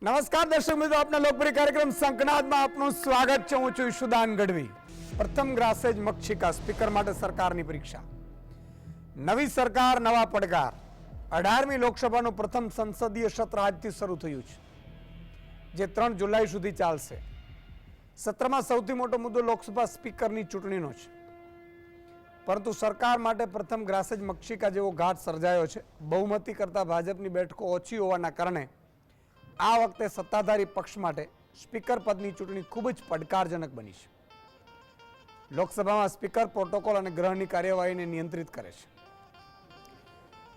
નમસ્કાર દર્શક મિત્રો, આપના લોકપ્રિય કાર્યક્રમ સંકનાદમાં આપનું સ્વાગત છે. હું છું ઈશુદાન ગઢવી. પ્રથમ ગ્રાસેજ મક્ષિકા સ્પીકર માટે સરકારની પરીક્ષા. નવી સરકાર, નવા પડકાર. 18મી લોકસભાનું પ્રથમ સંસદીય સત્ર આજથી શરૂ થયું છે, જે 3 જુલાઈ સુધી ચાલશે. સત્રમાં સૌથી મોટો મુદ્દો લોકસભા સ્પીકરની ચૂંટણીનો છે, પરંતુ સરકાર માટે પ્રથમ ગ્રાસેજ મક્ષિકા જેવો ઘાટ સર્જાયો છે. બહુમતી કરતાં ભાજપની બેઠકો ઓછી હોવાના કારણે આ વખતે સત્તાધારી પક્ષ માટે સ્પીકર પદની ચૂંટણી ખૂબ જ પડકારજનક બની છે. લોકસભામાં સ્પીકર પ્રોટોકોલ અને ગૃહની કાર્યવાહીને નિયંત્રિત કરે છે.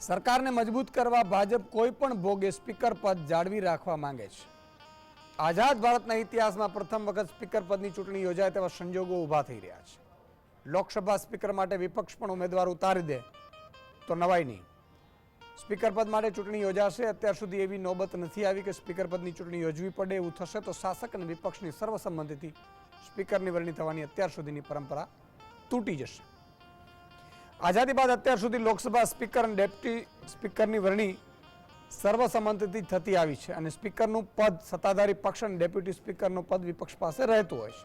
સરકારને મજબૂત કરવા ભાજપ કોઈ પણ ભોગે સ્પીકર પદ જાળવી રાખવા માંગે છે. આઝાદ ભારતના ઇતિહાસમાં પ્રથમ વખત સ્પીકર પદની ચૂંટણી યોજાય તેવા સંજોગો ઊભા થઈ રહ્યા છે. લોકસભા સ્પીકર માટે વિપક્ષ પણ ઉમેદવાર ઉતારી દે તો નવાઈ નહીં. સ્પીકર પદ માટે ચૂંટણી યોજાશે. અત્યાર સુધી એવી નોબત નથી આવી કે સ્પીકર પદની ચૂંટણી યોજવી પડે. એવું થશે તો શાસક અને વિપક્ષની સર્વસંમતિથી સ્પીકરની વરણી થવાની અત્યાર સુધીની પરંપરા તૂટી જશે. આઝાદી બાદ અત્યાર સુધી લોકસભા સ્પીકર અને ડેપ્યુટી સ્પીકરની વરણી સર્વસંમતિથી થતી આવી છે, અને સ્પીકરનું પદ સત્તાધારી પક્ષ અને ડેપ્યુટી સ્પીકરનું પદ વિપક્ષ પાસે રહેતું હોય છે.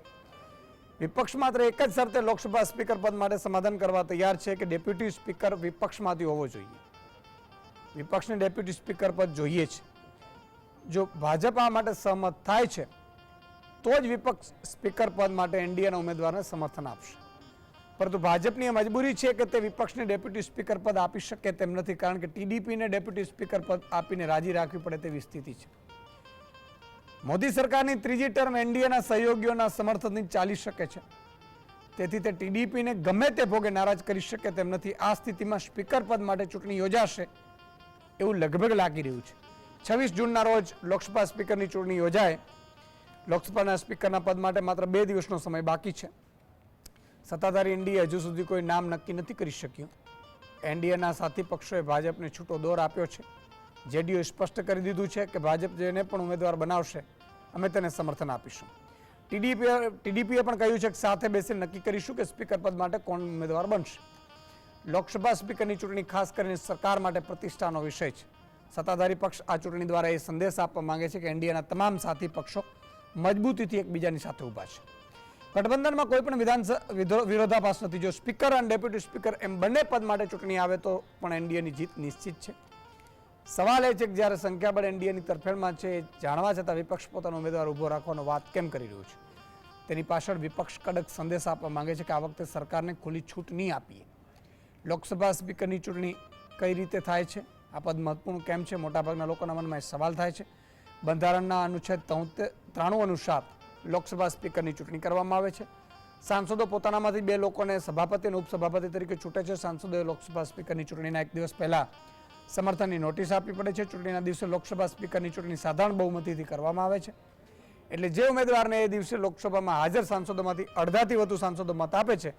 વિપક્ષ માત્ર એક જ શરતે લોકસભા સ્પીકર પદ માટે સમાધાન કરવા તૈયાર છે કે ડેપ્યુટી સ્પીકર વિપક્ષમાંથી હોવો જોઈએ. વિપક્ષને ડેપ્યુટી સ્પીકર પદ જોઈએ છે. જો ભાજપ આ માટે સહમત થાય છે તો જ વિપક્ષ સ્પીકર પદ માટે એનડીએના ઉમેદવારને સમર્થન આપશે. પરંતુ ભાજપની એ મજબૂરી છે કે તે વિપક્ષને ડેપ્યુટી સ્પીકર પદ આપી શકે તેમ નથી, કારણ કે ટીડીપીને ડેપ્યુટી સ્પીકર પદ આપીને રાજી રાખવી પડે તેવી સ્થિતિ છે. મોદી સરકારની ત્રીજી ટર્મ એનડીએના સહયોગીઓના સમર્થનથી ચાલી શકે છે, તેથી તે ટીડીપીને ગમે તે ભોગે નારાજ કરી શકે તેમ નથી. આ સ્થિતિમાં સ્પીકર પદ માટે ચૂંટણી યોજાશે એવું લગભગ લાગી રહ્યું છે. 26 જૂનના રોજ લોકસભા સ્પીકરની ચૂંટણી યોજાય. લોકસભાના સ્પીકરના પદ માટે માત્ર 2 દિવસનો સમય બાકી છે. સત્તાધારી એનડીએ હજુ સુધી કોઈ નામ નક્કી નથી કરી શક્યું. એનડીએના સાથી પક્ષોએ ભાજપને છૂટો દોર આપ્યો છે. જેડીયુએ સ્પષ્ટ કરી દીધું છે કે ભાજપ જેને પણ ઉમેદવાર બનાવશે અમે તેને સમર્થન આપીશું. ટીડીપીએ પણ કહ્યું છે કે સાથે બેસીને નક્કી કરીશું કે સ્પીકર પદ માટે કોણ ઉમેદવાર બનશે. લોકસભા સ્પીકરની ચૂંટણી ખાસ કરીને સરકાર માટે પ્રતિષ્ઠાનો વિષય છે. સત્તાધારી પક્ષ આ ચૂંટણી દ્વારા એ સંદેશ આપવા માંગે છે કે એનડીએના તમામ સાથી પક્ષો મજબૂતીથી એકબીજાની સાથે ઊભા છે. ગઠબંધનમાં કોઈ પણ વિરોધાભાસ નથી. જો સ્પીકર અને ડેપ્યુટી સ્પીકર એમ બંને પદ માટે ચૂંટણી આવે તો પણ એનડીએની જીત નિશ્ચિત છે. સવાલ એ છે કે જ્યારે સંખ્યાબળ એનડીએની તરફેણમાં છે, એ જાણવા છતાં વિપક્ષ પોતાનો ઉમેદવાર ઊભો રાખવાનો વાત કેમ કરી રહ્યું છે? તેની પાછળ વિપક્ષ કડક સંદેશ આપવા માંગે છે કે આ વખતે સરકારને ખુલ્લી છૂટ નહીં આપીએ. લોકસભા સ્પીકરની ચૂંટણી કઈ રીતે થાય છે, આ પદ મહત્વપૂર્ણ કેમ છે? મોટાભાગના લોકોના મનમાં સવાલ થાય છે. બંધારણના અનુચ્છેદ 93 અનુસાર લોકસભા સ્પીકરની ચૂંટણી કરવામાં આવે છે. સાંસદો પોતાનામાંથી 2 લોકોને સભાપતિ અને ઉપસભાપતિ તરીકે ચૂંટે છે. સાંસદોએ લોકસભા સ્પીકરની ચૂંટણીના 1 દિવસ પહેલા સમર્થનની નોટિસ આપવી પડે છે. ચૂંટણીના દિવસે લોકસભા સ્પીકરની ચૂંટણી સાધારણ બહુમતીથી કરવામાં આવે છે. એટલે જે ઉમેદવારને એ દિવસે લોકસભામાં હાજર સાંસદોમાંથી અડધાથી વધુ સાંસદો મત આપે છે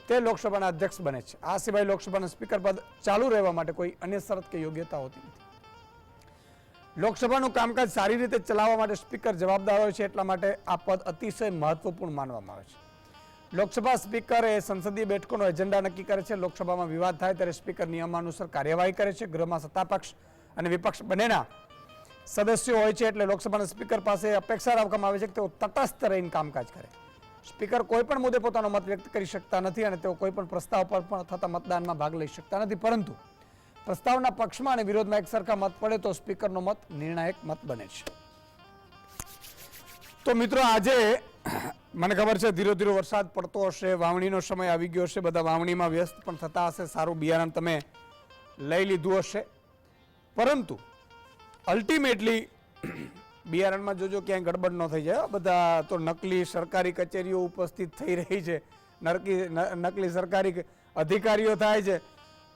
તે લોકસભાના અધ્યક્ષ બને છે. આ સિવાય લોકસભાના સ્પીકર પદ ચાલુ રહેવા માટે કોઈ અન્ય શરત કે યોગ્યતા હોતી નથી. લોકસભાનું કામકાજ સારી રીતે ચલાવવા માટે સ્પીકર જવાબદાર હોય છે, એટલા માટે આ પદ અતિશય મહત્વપૂર્ણ માનવામાં આવે છે. લોકસભા સ્પીકર એ સંસદીય બેઠકોનો એજન્ડા નક્કી કરે છે. લોકસભામાં વિવાદ થાય ત્યારે સ્પીકર નિયમાનુસાર કાર્યવાહી કરે છે. ગૃહમાં સત્તાપક્ષ અને વિપક્ષ બંનેના સદસ્યો હોય છે, એટલે લોકસભાના સ્પીકર પાસે અપેક્ષા રાખવામાં આવે છે કે તેઓ તટસ્થ રહીને કામકાજ કરે. સ્પીકર કોઈ પણ મુદ્દે પોતાનો મત વ્યક્ત કરી શકતા નથી અને તેઓ કોઈ પણ પ્રસ્તાવ પર પણ થતા મતદાનમાં ભાગ લઈ શકતા નથી. પરંતુ પ્રસ્તાવના પક્ષમાં અને વિરોધમાં એક સરખા મત પડે તો સ્પીકરનો મત નિર્ણાયક મત બને છે. તો મિત્રો, આજે મને ખબર છે ધીરે ધીરે વરસાદ પડતો હશે, વાવણીનો સમય આવી ગયો હશે, બધા વાવણીમાં વ્યસ્ત પણ થતા હશે, સારું બિયારણ તમે લઈ લીધું હશે, પરંતુ અલ્ટિમેટલી બિયારણમાં જોજો ક્યાંય ગડબડ ન થઈ જાય. બધા તો નકલી સરકારી કચેરીઓ ઉપસ્થિત થઈ રહી છે, નકલી સરકારી અધિકારીઓ થાય છે,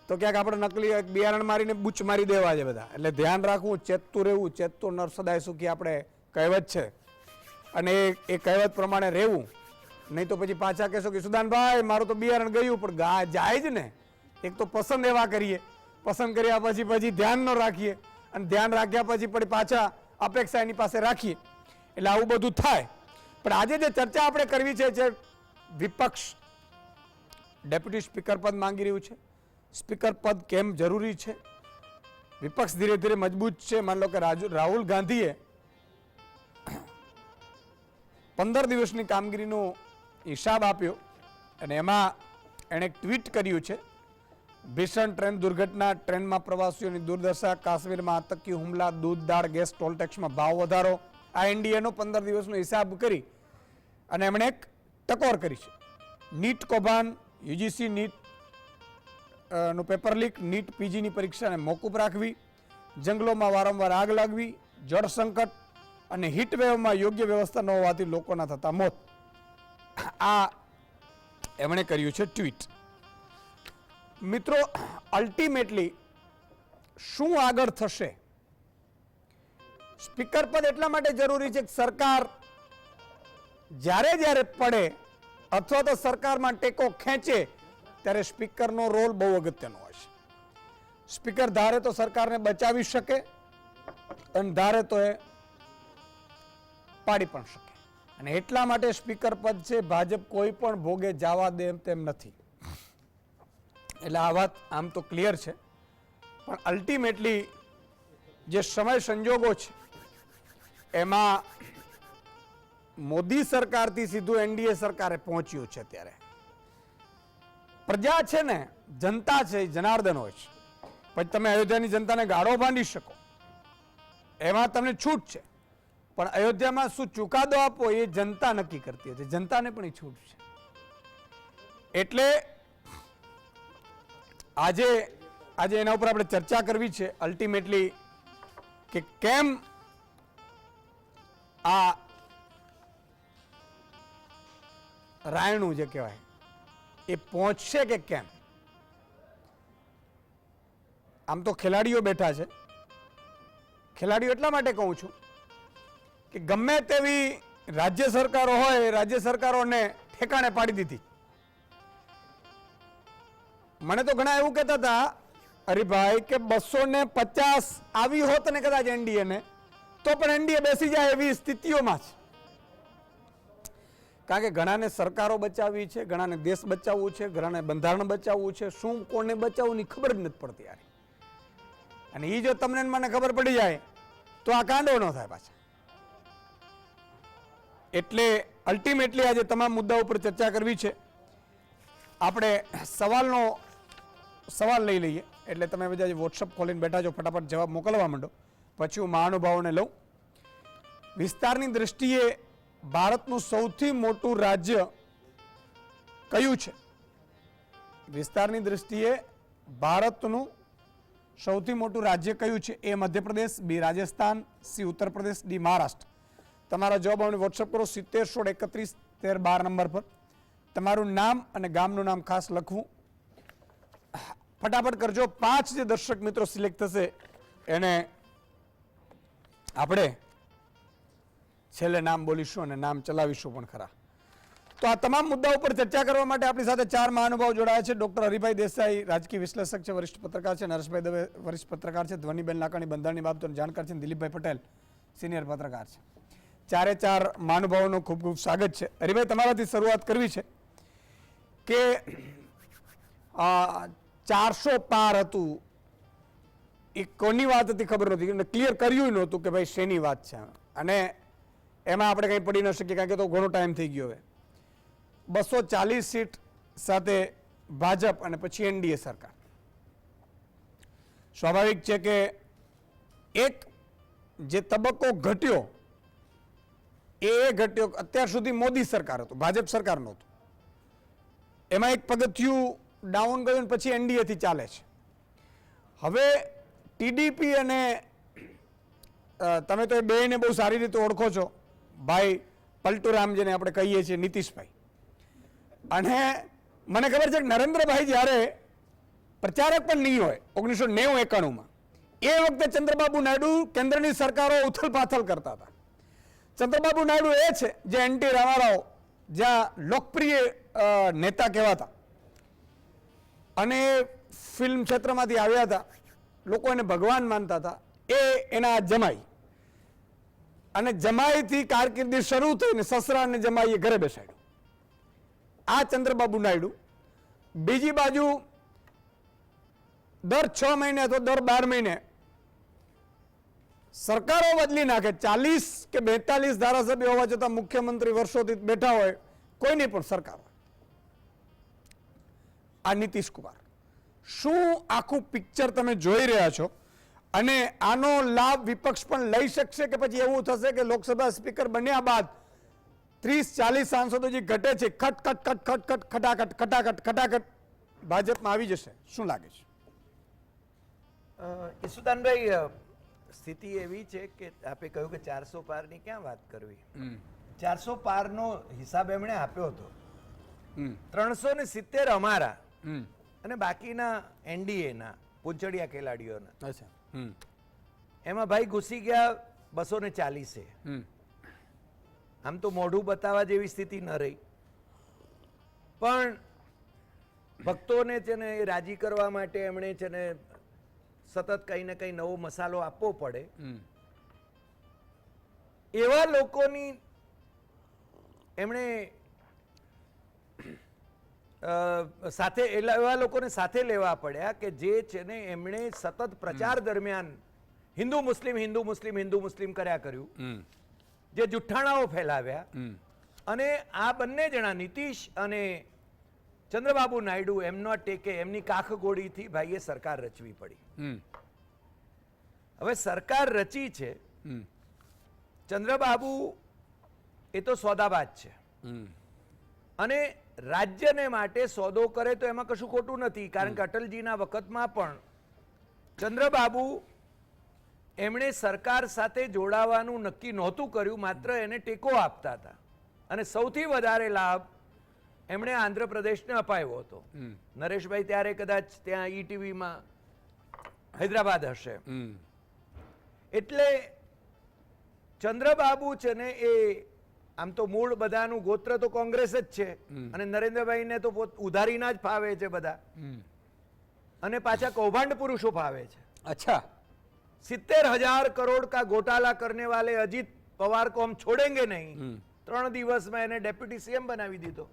તો ક્યાંક આપણે નકલી બિયારણ મારીને બૂચ મારી દેવા છે બધા. એટલે ધ્યાન રાખવું, ચેતતું રહેવું. ચેતતું નર સદાય સુખી આપણે કહેવત છે, અને એ કહેવત પ્રમાણે રહેવું. નહીં તો પછી પાછા કહેશો કે સુદાનભાઈ મારું તો બિયારણ ગયું, પણ જાય જ ને. એક તો પસંદ એવા કરીએ, પસંદ કર્યા પછી ધ્યાન ન રાખીએ, અને ધ્યાન રાખ્યા પછી પાછા અપેક્ષા એની પાસે રાખીએ, એટલે આવું બધું થાય. પણ આજે જે ચર્ચા આપણે કરવી છે, વિપક્ષ ડેપ્યુટી સ્પીકર પદ માંગી રહ્યું છે. સ્પીકર પદ કેમ જરૂરી છે? વિપક્ષ ધીરે ધીરે મજબૂત છે. માની લો કે રાહુલ ગાંધીએ 15 દિવસની કામગીરીનો હિસાબ આપ્યો અને એમાં એણે એક ટ્વીટ કર્યું છે, ભીષણ ટ્રેન દુર્ઘટના, ટ્રેનમાં પ્રવાસીઓની દુર્દશા, કાશ્મીરમાં આતંકી હુમલા, દૂધ, દાળ, ગેસ, ટોલ ટેક્સમાં ભાવ વધારો. આ એનડીએનો 15 દિવસનો હિસાબ કરી અને એમણે એક ટકોર કરી છે. નીટ કૌભાંડ, યુજીસી નીટ નું પેપર લીક, નીટ પીજીની પરીક્ષાને મોકૂફ રાખવી, જંગલોમાં વારંવાર આગ લાગવી, જળ સંકટ અને હીટવેવમાં યોગ્ય વ્યવસ્થા ન હોવાથી લોકોના થતા મોત. આ એમણે કર્યું છે ટ્વીટ. મિત્રો, અલ્ટિમેટલી શું આગળ થશે? સ્પીકર પદ એટલા માટે જરૂરી છે કે સરકાર જ્યારે જ્યારે પડે અથવા તો સરકારમાં ટેકો ખેંચે ત્યારે સ્પીકરનો રોલ બહુ અગત્યનો હોય છે. સ્પીકર ધારે તો સરકારને બચાવી શકે અને ધારે તો એ પાડી પણ શકે, અને એટલા માટે સ્પીકર પદ છે ભાજપ કોઈ પણ ભોગે જવા દે તેમ નથી. એટલે આ વાત આમ તો ક્લિયર છે, પણ અલ્ટિમેટલી જે સમય સંજોગો છે એમાં મોદી સરકારથી સીધું એનડીએ સરકારે પહોંચ્યું છે. ત્યારે પ્રજા છે ને, જનતા છે, જનાર્દન હોય છે. પછી તમે અયોધ્યાની જનતાને ગાળો બાંધી શકો, એમાં તમને છૂટ છે, પણ અયોધ્યામાં શું ચુકાદો આપવો એ જનતા નક્કી કરતી હતી. જનતાને પણ એ છૂટ છે. એટલે આજે એના ઉપર આપણે ચર્ચા કરવી છે અલ્ટિમેટલી કે કેમ આ રાયણું જે કહેવાય એ પહોંચશે કે કેમ. આમ તો ખેલાડીઓ બેઠા છે. ખેલાડીઓ એટલા માટે કહું છું કે ગમે તેવી રાજ્ય સરકારો હોય, રાજ્ય સરકારોને ઠેકાણે પાડી દીધી. મને તો ઘણા એવું કહેતા હતા, હરિભાઈ, કે 250 આવી હોત ને કદાચ એનડીએ ને તો પણ એનડીએ બેસી જાય એવી સ્થિતિઓમાં છે. કારણ કે ઘણાને સરકારો બચાવવી છે, ઘણાને દેશ બચાવવું છે, ઘણાને બંધારણ બચાવવું છે. શું કોને બચાવવું ની ખબર જ નથી પડતી યાર. અને એ જો તમને મને ખબર પડી જાય તો આ કાંડો ન થાય પાછા. એટલે અલ્ટિમેટલી આજે તમામ મુદ્દા ઉપર ચર્ચા કરવી છે. આપણે સવાલ લઈ લઈએ. એટલે તમે બધા વોટ્સઅપ ખોલીને બેઠા છો, ફટાફટ જવાબ મોકલવા માંડો, પછી હું મહાનુભાવોને લઉં. વિસ્તારની દ્રષ્ટિએ ભારતનું સૌથી મોટું રાજ્ય કયું છે? વિસ્તારની દ્રષ્ટિએ ભારતનું સૌથી મોટું રાજ્ય કયું છે? એ મધ્યપ્રદેશ, બી રાજસ્થાન, સી ઉત્તર પ્રદેશ, ડી મહારાષ્ટ્ર. તમારા જવાબ અમને વોટ્સઅપ કરો 7016311312 નંબર પર. તમારું નામ અને ગામનું નામ ખાસ લખવું. ફટાફટ કરજો. 5 જે દર્શક મિત્રો સિલેક્ટ થશે એને આપણે છેલ્લે નામ બોલીશું અને નામ ચલાવીશું પણ ખરા. તો આ તમામ મુદ્દા ઉપર ચર્ચા કરવા માટે આપણી સાથે 4 મહાનુભાવ જોડાયા છે. ડોક્ટર હરિભાઈ દેસાઈ, રાજકીય વિશ્લેષક છે, વરિષ્ઠ પત્રકાર છે. નરેશભાઈ દવે, વરિષ્ઠ પત્રકાર છે. ધ્વનિબેન લાકાણી, બંધારણની બાબતોના જાણકાર છે. દિલીપભાઈ પટેલ, સિનિયર પત્રકાર છે. 4 મહાનુભાવોનું ખૂબ ખૂબ સ્વાગત છે. હરિભાઈ, તમારાથી શરૂઆત કરવી છે કે 400 પાર હતું એ કોની વાત હતી ખબર નથી, ક્લિયર કર્યું નહોતું કે ભાઈ શેની વાત છે, અને એમાં આપણે કંઈ પડી ન શકીએ કારણ કે તો ઘણો ટાઈમ થઈ ગયો. હવે 240 સીટ સાથે ભાજપ અને પછી એનડીએ સરકાર. સ્વાભાવિક છે કે એક જે તબક્કો ઘટ્યો એ ઘટ્યો અત્યાર સુધી મોદી સરકાર હતું, ભાજપ સરકાર નહોતું. એમાં એક પગથિયું ડાઉન ગયું પછી એનડીએ થી ચાલે છે. હવે ટીડીપી અને તમે તો એ બેને બહુ સારી રીતે ઓળખો છો, ભાઈ પલટુરામ જેને આપણે કહીએ છીએ, નીતિશભાઈ. અને મને ખબર છે કે નરેન્દ્રભાઈ જ્યારે પ્રચારક પણ નહીં હોય 1990-91માં, એ વખતે ચંદ્રબાબુ નાયડુ કેન્દ્રની સરકારો ઉથલપાથલ કરતા હતા. ચંદ્રબાબુ નાયડુ એ છે જે એનટી રામારાવ જ્યાં લોકપ્રિય નેતા કહેવાતા અને ફિલ્મ ક્ષેત્રમાંથી આવ્યા હતા, લોકો એને ભગવાન માનતા હતા. એ એના જમાઈ, અને જમાઈથી કારકિર્દી શરૂ થઈને સસરા અને જમાઈએ ઘરે બેસાડ્યું. આ ચંદ્રબાબુ નાયડુ. બીજી બાજુ દર 6 મહિને અથવા દર 12 મહિને સરકારો બદલી નાખે, 40 કે 42 ધારાસભ્યો હોવા છતાં મુખ્યમંત્રી વર્ષોથી બેઠા હોય, કોઈની પણ સરકાર હોય, આ નીતિશ કુમાર, શું આખું પિક્ચર તમે જોઈ રહ્યા છો? અને આનો લાભ વિપક્ષ પણ લઈ શકશે કે પછી એવું થશે કે લોકસભા સ્પીકર બન્યા બાદ 30-40 સાંસદો જે ઘટે છે, ખટાખટ ભાજપમાં આવી જશે? શું લાગે છે? ઈસુદાનભાઈ, સ્થિતિ એવી છે કે આપે કહ્યું કે 400 પારની ક્યાં વાત કરવી. 400 પારનો હિસાબ એમણે આપ્યો હતો. 370 અમારા અને બાકીના એનડીએના પૂંચડિયા ખેલાડીઓના. અચ્છા. એમાં ભાઈ ઘૂસી ગયા 240. આમ તો મોઢું બતાવવા જેવી સ્થિતિ ન રહી, પણ ભક્તોને છે ને એ રાજી કરવા માટે એમણે છે ને સતત કંઈ ને કંઈ નવો મસાલો આપવો પડે. એવા લોકોની એમણે સાથે એવા લોકોને સાથે લેવા પડ્યા કે જે છે ને એમણે સતત પ્રચાર દરમિયાન હિન્દુ મુસ્લિમ કર્યા કર્યું, જે જુઠ્ઠાણાઓ ફેલાવ્યા. અને આ બંને જણા નીતિશ અને ચંદ્રબાબુ નાયડુ એમનો ટેકે એમની કાખગોળીથી ભાઈએ સરકાર રચવી પડી. હવે સરકાર રચી છે, ચંદ્રબાબુ એ તો સોદાબાજ છે અને રાજ્યને માટે સોદો કરે તો એમાં કશું ખોટું નથી, કારણ કે અટલજીના વખતમાં પણ ચંદ્રબાબુ એમણે સરકાર સાથે જોડાવાનું નક્કી નહોતું કર્યું, માત્ર એને ટેકો આપતા હતા. અને સૌથી વધારે લાભ એમણે આંધ્રપ્રદેશને અપાયો હતો. નરેશભાઈ ત્યારે કદાચ ત્યાં ઈટીવીમાં હૈદરાબાદ હશે. એટલે ચંદ્રબાબુ છે ને એ આમ તો મૂળ બધાનું ગોત્ર તો કોંગ્રેસ જ છે અને નરેન્દ્રભાઈને તો ઉધારીના જ ફાવે છે બધા, અને પાછા કૌભાંડ પુરુષો ફાવે છે. અચ્છા. 70,000 કરોડ કા ગોટાલા કરને વાલે અજીત પવાર को हम छोड़ेंगे नहीं. 3 દિવસમાં એને ડેપ્યુટી સીએમ બનાવી દીધો.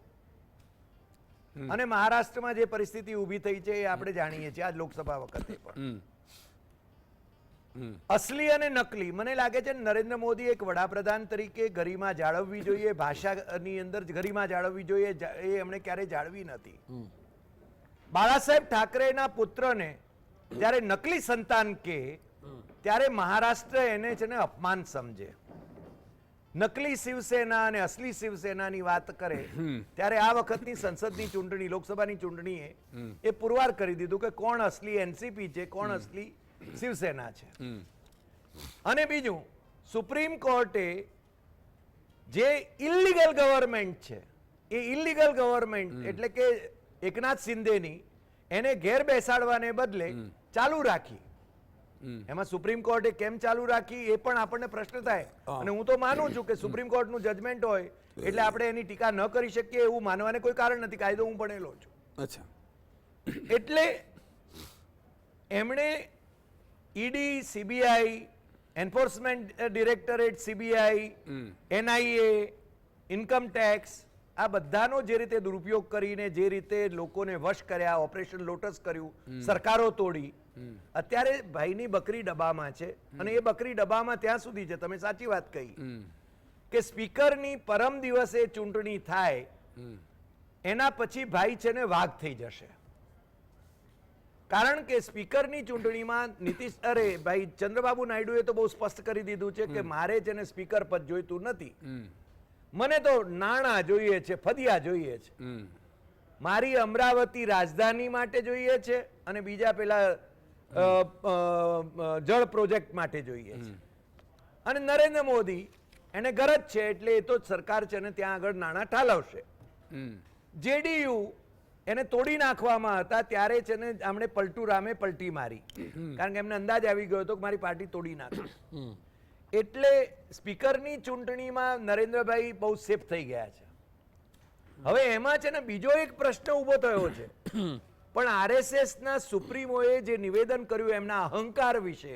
અને મહારાષ્ટ્રમાં જે પરિસ્થિતિ ઊભી થઈ છે એ આપણે જાણીએ છીએ, આજ લોકસભા વખતે પણ. અસલી અને નકલી, મને લાગે છે નરેન્દ્ર મોદી એક વડાપ્રધાન તરીકે ગરિમા જાળવવી જોઈએ, ભાષાની અંદર ગરિમા જાળવવી જોઈએ, એ એમણે ક્યારેય જાળવી નથી. બાળાસાહેબ ઠાકરેના પુત્રને જ્યારે નકલી સંતાન કે ત્યારે મહારાષ્ટ્ર એને છે ને અપમાન સમજે. નકલી શિવસેના અને અસલી શિવસેનાની વાત કરે ત્યારે આ વખતની સંસદની ચૂંટણી, લોકસભાની ચૂંટણીએ એ પુરવાર કરી દીધું કે કોણ અસલી એનસીપી છે, કોણ અસલી શિવસેના છે. અને બીજું, સુપ્રીમ કોર્ટે જે ઇલીગલ ગવર્મેન્ટ છે એ ઇલીગલ ગવર્મેન્ટ એટલે કે એકનાથ શિંદેની એને ઘેર બેસાડવાને બદલે ચાલુ રાખી. એમાં સુપ્રીમ કોર્ટે કેમ ચાલુ રાખી એ પણ આપણને પ્રશ્ન થાય. અને હું તો માનું છું કે સુપ્રીમ કોર્ટનું જજમેન્ટ હોય એટલે આપણે એની ટીકા ન કરી શકીએ એવું માનવાને કોઈ કારણ નથી, કાયદો હું ભણેલો છું. અચ્છા. એટલે એમણે ED, CBI, enforcement directorate, CBI, NIA, income tax, આ બધાનો જે રીતે દુરુપયોગ કરીને જે રીતે લોકોને વશ કર્યા, ઓપરેશન લોટસ કર્યું, સરકારો તોડી, અત્યારે ભાઈની બકરી ડબ્બામાં છે. અને એ બકરી ડબ્બામાં ત્યાં સુધી છે, તમે સાચી વાત કહી કે સ્પીકરની પરમ દિવસે ચૂંટણી થાય એના પછી ભાઈ છે ને વાઘ થઈ જશે. કારણ કે સ્પીકરની ચૂંટણીમાં ભાઈ ચંદ્રબાબુ નાયડુએ તો બહુ સ્પષ્ટ કરી દીધું છે કે મારે છે ને સ્પીકર પદ જોઈતું નથી, મને તો નાણાં જોઈએ છે, ફદિયા જોઈએ છે. મારી અમરાવતી રાજધાની માટે જોઈએ છે અને બીજા પેલા જળ પ્રોજેક્ટ માટે જોઈએ છે. અને નરેન્દ્ર મોદી એને ગરજ છે એટલે એ તો સરકાર છે ને ત્યાં આગળ નાણાં ઠાલવશે. જેડીયુ એને તોડી નાખવામાં હતા ત્યારે છે ને આમણે પલટુ રામે પલટી મારી, કારણ કે એમને અંદાજ આવી ગયો હતો કે મારી પાર્ટી તોડી નાખે. એટલે સ્પીકરની ચૂંટણીમાં નરેન્દ્રભાઈ બહુ સેફ થઈ ગયા છે. હવે એમાં છે ને બીજો એક પ્રશ્ન ઉભો થયો છે, પણ આરએસએસ ના સુપ્રીમોએ જે નિવેદન કર્યું એમના અહંકાર વિશે,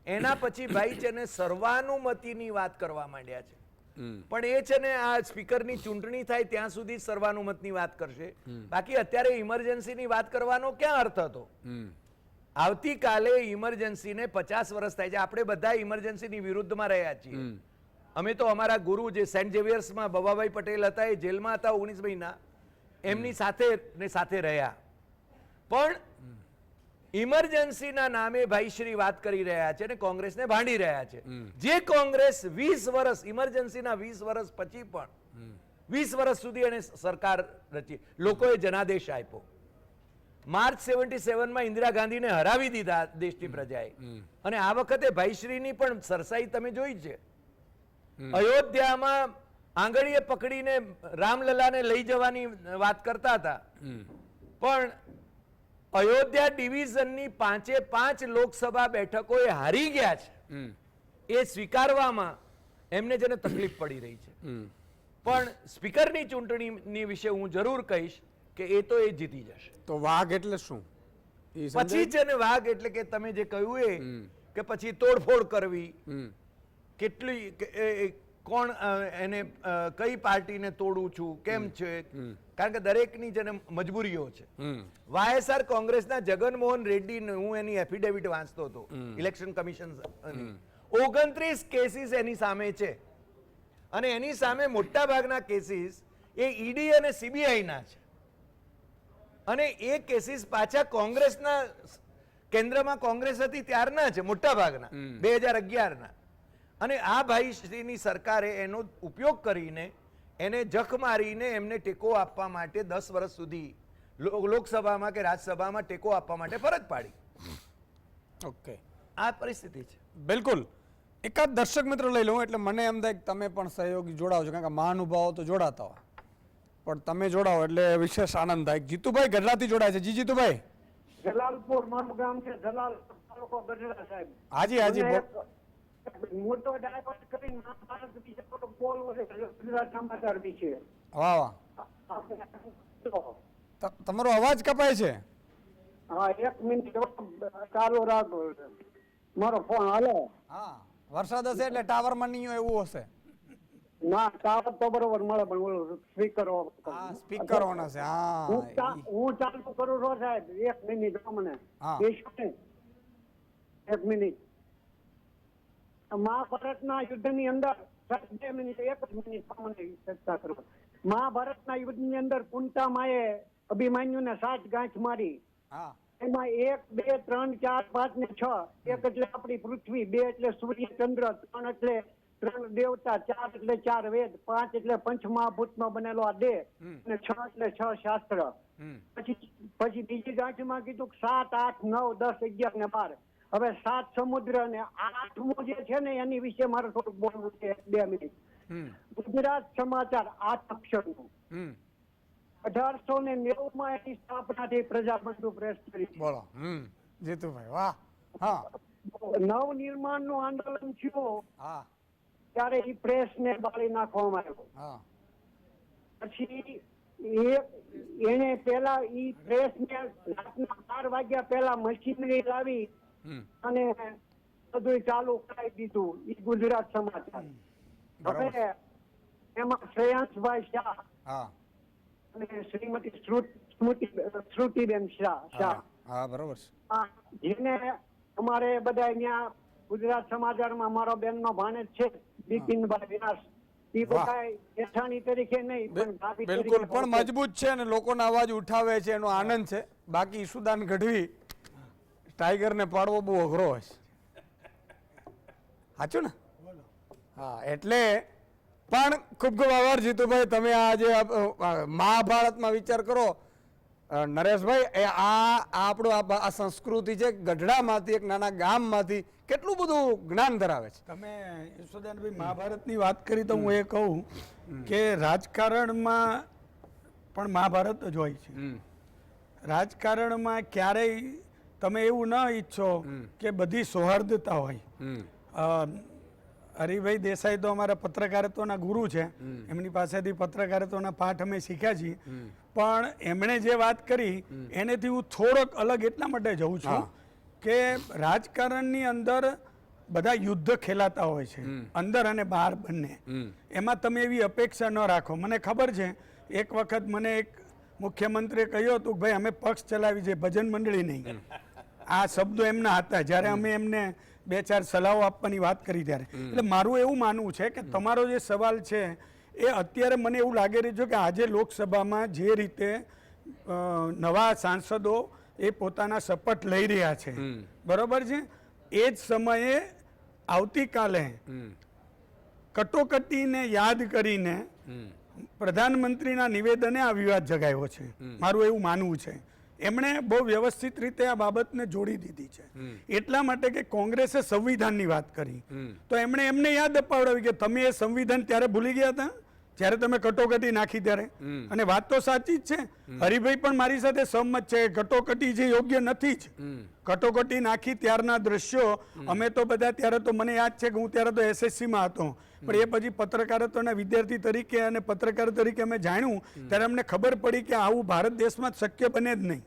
એના પછી ભાઈ છે ને સર્વાનુમતિની વાત કરવા માંડ્યા છે. પણ એ છે ને આ સ્પીકરની ચૂંટણી થાય ત્યાં સુધી સર્વાનુમતની વાત કરશે, બાકી અત્યારે ઇમરજન્સીની વાત કરવાનો ક્યાં અર્થ હતો? આવતીકાલે ઇમરજન્સીને 50 વર્ષ થાય છે. આપણે બધા ઇમરજન્સીની વિરુદ્ધમાં રહ્યા છીએ. અમે તો અમારા ગુરુ જે સેન્ટ ઝેવિયર્સમાં બબાભાઈ પટેલ હતા, એ જેલમાં હતા 19 મહિના, એમની સાથે રહ્યા. પણ ઇમરજન્સીના નામે ભાઈશ્રી વાત કરી રહ્યા છે અને કોંગ્રેસને ભાંડી રહ્યા છે. જે કોંગ્રેસ 20 વર્ષ ઇમરજન્સીના 20 વર્ષ પછી પણ 20 વર્ષ સુધી એને સરકાર રચી, લોકોએ જનાદેશ આપ્યો. માર્ચ 77માં ઇન્દિરા ગાંધીને હરાવી દીધા દેશની પ્રજાએ. અને આ વખતે ભાઈશ્રીની પણ સરસાઈ તમે જોઈ છે. અયોધ્યામાં આંગળીએ પકડીને રામલલાને લઈ જવાની વાત કરતા હતા, પણ અયોધ્યા ડિવિઝનની 5 લોકસભા બેઠકો એ હારી ગયા છે. એ સ્વીકારવામાં એમને જેને તકલીફ પડી રહી છે. પણ સ્પીકરની ચૂંટણીની વિશે હું જરૂર કહીશ કે એ તો એ જીતી જશે. તો વાઘ એટલે શું? પછી છે ને વાઘ એટલે કે તમે જે કહ્યું એ કે પછી તોડફોડ કરવી, કેટલી કોણ એને કઈ પાર્ટીને તોડું છું, કેમ છે, કારણ કે દરેકની જેને મજબૂરીઓ છે. વાયએસઆર કોંગ્રેસના જગનમોહન રેડ્ડી, હું એની એફિડેવિટ વાંચતો હતો ઇલેક્શન કમિશન, 29 કેસીસ એની સામે છે અને એની સામે મોટા ભાગના કેસીસ એ ઈડી અને સીબીઆઈ ના છે. અને એ કેસીસ પાછા કોંગ્રેસના કેન્દ્રમાં કોંગ્રેસ હતી ત્યારના છે, મોટા ભાગના 2011ના. અને આ ભાઈશ્રીની સરકારે એનો ઉપયોગ કરીને એને જખ મારીને એમને ટેકો આપવા માટે 10 વર્ષ સુધી લોકસભામાં કે રાજ્યસભામાં ટેકો આપવા માટે ફરજ પાડી. ઓકે, આ પરિસ્થિતિ છે. બિલકુલ. એકાદ દર્શક મિત્ર લઈ લઉં એટલે મને એમ થાય કે તમે પણ સહયોગી જોડાવ છો, કારણ કે મહાનુભાવો તો જોડાતા હોય, પણ તમે જોડાવો એટલે વિશેષ આનંદ થાય. જીતુભાઈ ગઢડાથી જોડાય છે. જી જીતુભાઈ. જલાલપુર મારું ગામ છે, જલાલ તાલુકો ગઢડા સાહેબ. હાજી હાજી. મોટો ડાયવર્ટ કરીને મહાભારત વિશે બોલવો છે, ગુજરાત સમાચાર વિશે. વાહ વાહ. તમારો અવાજ કપાય છે. હા, 1 મિનિટ ચાલુ રાખો, મારો ફોન હાલે. હા, વરસાદ હશે એટલે ટાવરમાં નહીં હોય એવું હશે. ના, ટાવર તો બરોબર મળે, પણ ઓલો સ્પીકરો. હા, સ્પીકર ઓન હશે. હા, હું ચાલુ કરું છું સાહેબ, 1 મિનિટ મને. હા. 1 મિનિટ. મહાભારતના યુદ્ધની અંદર 2 મિનિટ, 1 મિનિટ મને ચર્ચા કરો. મહાભારતના યુદ્ધની અંદર કુંતામાએ અભિમન્યુને 7 ગાંઠ મારી. હા. એમાં 1, 2, 3, 4, 5 ને 6. 1 એટલે આપણી પૃથ્વી, 2 એટલે સૂર્ય ચંદ્ર, 3 એટલે 3 દેવતા, 4 એટલે 4 વેદ, 5 એટલે પંચમહાભૂતનો બનેલો આ દેહ, અને 6 એટલે 6 શાસ્ત્ર. પછી બીજી ગાંઠમાં કીધું 7, 8, 9, 10, 11 ને 12. હવે 7 સમુદ્ર ને 8મો જે છે ને એની વિશે મારે થોડુંક બોલવું છે. 2 મિનિટ. ગુજરાત સમાચાર 8 અક્ષરનું. 1890માં એની સ્થાપના થઈ, પ્રજાબંધુ પ્રેસ કરી. બોલો. જીતુભાઈ વાહ. હા. નવનિર્માણ નું આંદોલન થયું. હા. ત્યારે એ પ્રેસ ને બાળી નાખવામાં આવ્યો. હા. પછી એને પેલા ઈ પ્રેસ ને રાતના 12 વાગ્યા પેલા મશીનરી લાવી અને બધું ચાલુ કરાવી દીધું. ઈ ગુજરાત સમાચાર. હવે એમાં શ્રેયાંશભાઈ શાહ અને શ્રીમતી શ્રુતિબેન શાહ. હા, બરોબર છે. જેને અમારે બધા અહીંયા ગુજરાત સમાચારમાં મારો બેનનો ભાણેજ છે, બિપિનભાઈ વ્યાસ. એ બધા જેઠાણી તરીકે નહીં પણ ભાભી તરીકે. બિલકુલ, પણ મજબૂત છે અને લોકોનો અવાજ ઉઠાવે છે, એનો આનંદ છે. બાકી ઈશુદાન ગઢવી ટાઈગરને પાડવો બહુ અઘરો હોય છે. સાચું ને? હા, એટલે પણ ખૂબ ખૂબ આભાર જીતુભાઈ. તમે આજે મહાભારતમાં વિચાર કરો નરેશભાઈ, આ આપણું આ સંસ્કૃતિ છે, ગઢડામાંથી એક નાના ગામમાંથી કેટલું બધું જ્ઞાન ધરાવે છે. તમે યશોદાનભાઈ મહાભારતની વાત કરી તો હું એ કહું કે રાજકારણમાં પણ મહાભારત જ હોય છે. રાજકારણમાં ક્યારેય તમે એવું ન ઈચ્છો કે બધી સૌહાર્દતા હોય. હરિભાઈ દેસાઈ તો અમારા પત્રકારત્વના ગુરુ છે, એમની પાસેથી પત્રકારત્વના પાઠ અમે શીખ્યા છીએ. પણ એમણે જે વાત કરી એનેથી હું થોડોક અલગ એટલા માટે જઉં છું કે રાજકારણની અંદર બધા યુદ્ધ ખેલાતા હોય છે, અંદર અને બહાર બંને. એમાં તમે એવી અપેક્ષા ન રાખો. મને ખબર છે એક વખત મને એક મુખ્યમંત્રીએ કહ્યું હતું કે ભાઈ અમે પક્ષ ચલાવી છે, ભજન મંડળી નહીં. આ શબ્દો એમના હતા જ્યારે અમે એમને 2-4 સલાહો આપવાની વાત કરી ત્યારે. એટલે મારું એવું માનવું છે કે તમારો જે સવાલ છે એ અત્યારે મને એવું લાગી રહ્યું છે કે આજે લોકસભામાં જે રીતે નવા સાંસદો એ પોતાના શપથ લઈ રહ્યા છે, બરોબર છે, એ જ સમયે આવતીકાલે કટોકટીને યાદ કરીને પ્રધાનમંત્રીના નિવેદને આ વિવાદ જગાવ્યો છે. મારું એવું માનવું છે એમણે બહુ વ્યવસ્થિત રીતે આ બાબતને જોડી દીધી છે. એટલા માટે કે કોંગ્રેસે સંવિધાનની વાત કરી તો એમણે એમને યાદ અપાવડાવી કે તમે એ સંવિધાન ત્યારે ભૂલી ગયા હતા જ્યારે તમે કટોકટી નાખી ત્યારે. અને વાત તો સાચી જ છે, હરિભાઈ પણ મારી સાથે સહમત છે, કટોકટી જે યોગ્ય નથી જ. કટોકટી નાખી ત્યારના દ્રશ્યો અમે તો બધા ત્યારે તો મને યાદ છે કે હું ત્યારે તો SSCમાં હતો, પણ એ પછી પત્રકારત્વના વિદ્યાર્થી તરીકે અને પત્રકાર તરીકે અમે જાણ્યું ત્યારે અમને ખબર પડી કે આવું ભારત દેશમાં શક્ય બને જ નહીં.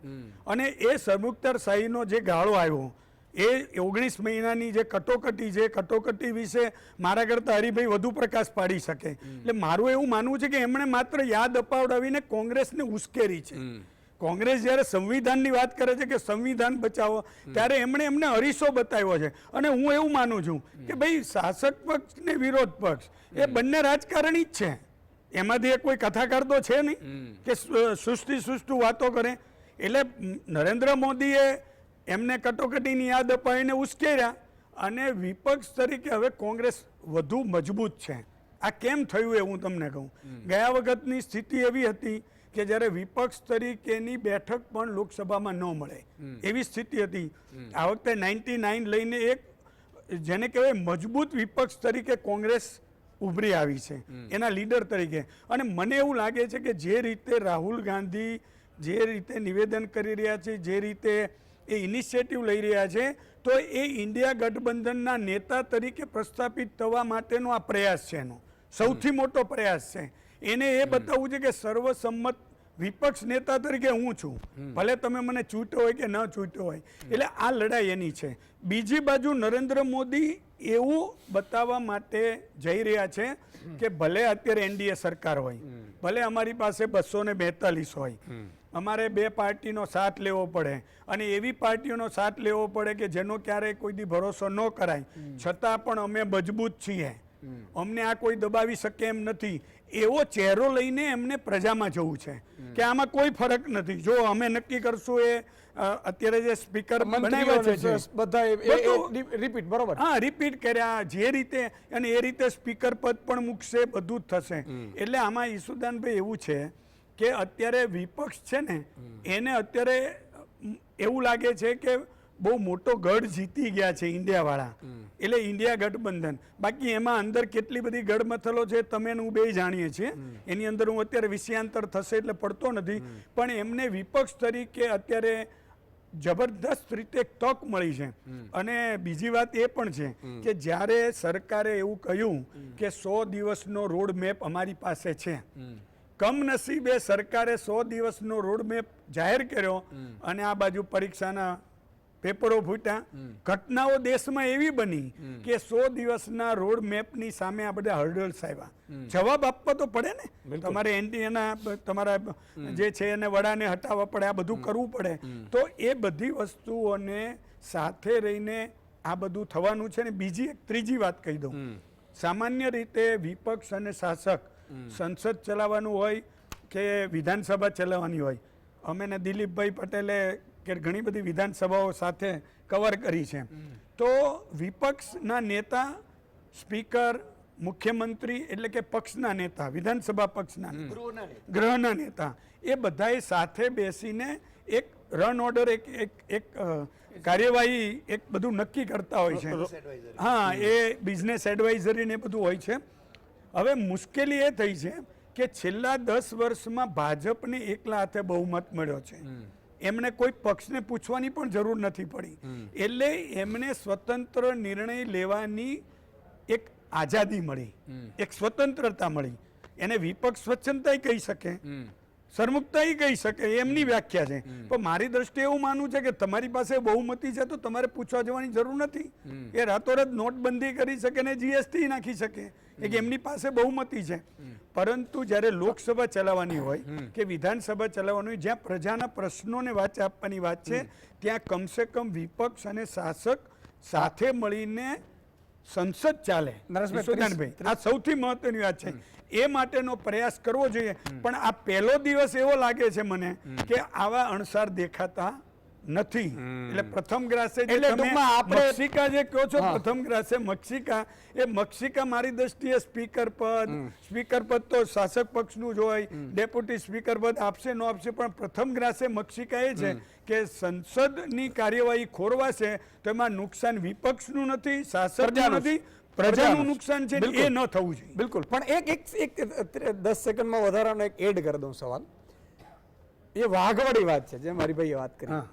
અને એ સરમુખત્યારશાહીનો જે ગાળો આવ્યો એ 19 મહિનાની જે કટોકટી છે, કટોકટી વિશે મારા કરતા હરિભાઈ વધુ પ્રકાશ પાડી શકે. એટલે મારું એવું માનવું છે કે એમણે માત્ર યાદ અપાવડાવીને કોંગ્રેસને ઉશ્કેરી છે. કોંગ્રેસ જ્યારે સંવિધાનની વાત કરે છે કે સંવિધાન બચાવો, ત્યારે એમણે એમને અરીસો બતાવ્યો છે. અને હું એવું માનું છું કે ભાઈ શાસક પક્ષ ને વિરોધ પક્ષ એ બંને રાજકારણી જ છે, એમાંથી કોઈ કથાકાર તો છે નહીં કે સુષ્ટુ વાતો કરે. એટલે નરેન્દ્ર મોદીએ એમને કટોકટીની યાદ અપાવીને ઉશ્કેર્યા અને વિપક્ષ તરીકે હવે કોંગ્રેસ વધુ મજબૂત છે. આ કેમ થયું એ હું તમને કહું. ગયા વખતની સ્થિતિ એવી હતી કે જ્યારે વિપક્ષ તરીકેની બેઠક પણ લોકસભામાં ન મળે એવી સ્થિતિ હતી. આ વખતે 99 લઈને એક જેને કહેવાય મજબૂત વિપક્ષ તરીકે કોંગ્રેસ ઉભરી આવી છે એના લીડર તરીકે. અને મને એવું લાગે છે કે જે રીતે રાહુલ ગાંધી જે રીતે નિવેદન કરી રહ્યા છે, જે રીતે એ ઇનિશિયેટિવ લઈ રહ્યા છે, તો એ ઇન્ડિયા ગઠબંધનના નેતા તરીકે પ્રસ્થાપિત થવા માટેનો આ પ્રયાસ છે, એનો સૌથી મોટો પ્રયાસ છે. એને એ બતાવવું છે કે સર્વસંમત વિપક્ષ નેતા તરીકે હું છું, ભલે તમે મને ચૂંટ્યો હોય કે ન ચૂંટ્યો હોય. એટલે આ લડાઈ એની છે. બીજી બાજુ નરેન્દ્ર મોદી એવું બતાવવા માટે જઈ રહ્યા છે કે ભલે અત્યારે NDA સરકાર હોય, ભલે અમારી પાસે 242 હોય, અમારે 2 પાર્ટીનો સાથ લેવો પડે અને એવી પાર્ટીઓનો સાથ લેવો પડે કે જેનો ક્યારેય કોઈ દી ભરોસો ન કરાય, છતાં પણ અમે મજબૂત છીએ, અમને આ કોઈ દબાવી શકે એમ નથી, એવો ચહેરો લઈને એમને પ્રજામાં જવું છે કે આમાં કોઈ ફરક નથી. જો અમે નક્કી કરશું એ અત્યારે જે સ્પીકર બનાવ્યા છે બધા રિપીટ, બરોબર, હા, રિપીટ કર્યા જે રીતે, અને એ રીતે સ્પીકર પદ પણ મૂકશે, બધું જ થશે. એટલે આમાં ઈસુદાનભાઈ એવું છે કે અત્યારે વિપક્ષ છે ને એને અત્યારે એવું લાગે છે કે બહુ મોટો ગઢ જીતી ગયા છે ઇન્ડિયા વાળા, એટલે ઇન્ડિયા ગઠબંધન. બાકી એમાં અંદર કેટલી બધી ગઢમથલો છે તમે હું બે જાણીએ છીએ, એની અંદર હું અત્યારે વિષયાંતર થશે એટલે પડતો નથી. પણ એમને વિપક્ષ તરીકે અત્યારે જબરદસ્ત રીતે તક મળી છે. અને બીજી વાત એ પણ છે કે જ્યારે સરકારે એવું કહ્યું કે 100 દિવસનો રોડ મેપ અમારી પાસે છે, કમનસીબે સરકારે 100 દિવસનો રોડ મેપ જાહેર કર્યો અને આ બાજુ પરીક્ષાના પેપરો ફૂટ્યા. ઘટનાઓ દેશમાં એવી બની કે 100 દિવસના રોડ મેપની સામે આ બધા હર્ડલ્સ આવ્યા. જવાબ આપવા તો પડે ને, તમારે એના તમારા જે છે એને વડાને હટાવવા પડે, આ બધું કરવું પડે. તો એ બધી વસ્તુઓને સાથે રહીને આ બધું થવાનું છે. ને બીજી એક ત્રીજી વાત કહી દઉં, સામાન્ય રીતે વિપક્ષ અને શાસક સંસદ ચલાવવાનું હોય કે વિધાનસભા ચલાવવાની હોય, અમે ને દિલીપભાઈ પટેલે કે ઘણી બધી વિધાનસભાઓ સાથે કવર કરી છે, તો વિપક્ષના નેતા સ્પીકર, મુખ્યમંત્રી એટલે કે પક્ષના નેતા, વિધાનસભા પક્ષના ગૃહના નેતા, એ બધાએ સાથે બેસીને એક રન ઓર્ડર, એક કાર્યવાહી, એક બધું નક્કી કરતા હોય છે. હા, એ બિઝનેસ એડવાઇઝરી ને બધું હોય છે. હવે મુશ્કેલી એ થઈ છે કે છેલ્લા 10 વર્ષમાં ભાજપને એકલા હાથે બહુમત મળ્યો છે. એમને કોઈ પક્ષને પૂછવાની પણ જરૂર નથી પડી. એટલે એમને સ્વતંત્ર નિર્ણય લેવાની એક આઝાદી મળી, એક સ્વતંત્રતા મળી. એને વિપક્ષ સ્વચ્છંદતા કહી શકે, સરમુખતા ઈ કહી શકે, એમની વ્યાખ્યા છે. પણ મારી દ્રષ્ટિએ એવું માનવું છે કે તમારી પાસે બહુમતી છે તો તમારે પૂછવા જવાની જરૂર નથી. એ રાતોરાત નોટબંધી કરી શકે ને જીએસટી નાખી શકે કે એમની પાસે બહુમતી છે. પરંતુ જ્યારે લોકસભા ચલાવવાની હોય કે વિધાનસભા ચલાવવાની હોય, જ્યાં પ્રજાના પ્રશ્નોને વાચા આપવાની વાત છે, ત્યાં કમસે કમ વિપક્ષ અને શાસક સાથે મળીને સંસદ ચાલે. નરેશભાઈ, ઈશુદાનભાઈ, આ સૌથી મહત્વની વાત છે. એ માટેનો પ્રયાસ કરવો જોઈએ. પણ આ પહેલો દિવસ એવો લાગે છે મને કે આવા અણસાર દેખાતા નથી. એટલે પ્રથમ ગ્રાસે જે એટલે તમે ટૂંકમાં આપણે- મક્ષિકા જે કહો છો, પ્રથમ ગ્રાસે મક્ષિકા, એ મક્ષિકા મારી દ્રષ્ટિએ સ્પીકર પદ તો શાસક પક્ષનું જ હોય, ડેપ્યુટી સ્પીકર પદ આપશે ન આપશે, પણ પ્રથમ ગ્રાસે મક્ષિકા એ છે કે સંસદની કાર્યવાહી ખોરવાશે તો એમાં નુકસાન વિપક્ષનું નથી, શાસકનું પ્રજાનું નથી, પ્રજાનું પ્રજાનું નુકસાન છે. બિલકુલ. એ ન થવું જોઈએ. બિલકુલ. પણ એક 10 સેકન્ડમાં વધારાનો એક એડ કરી દઉં સવાલ. એ વાઘવાળી વાત છે જે મારી ભાઈએ વાત કરી હા.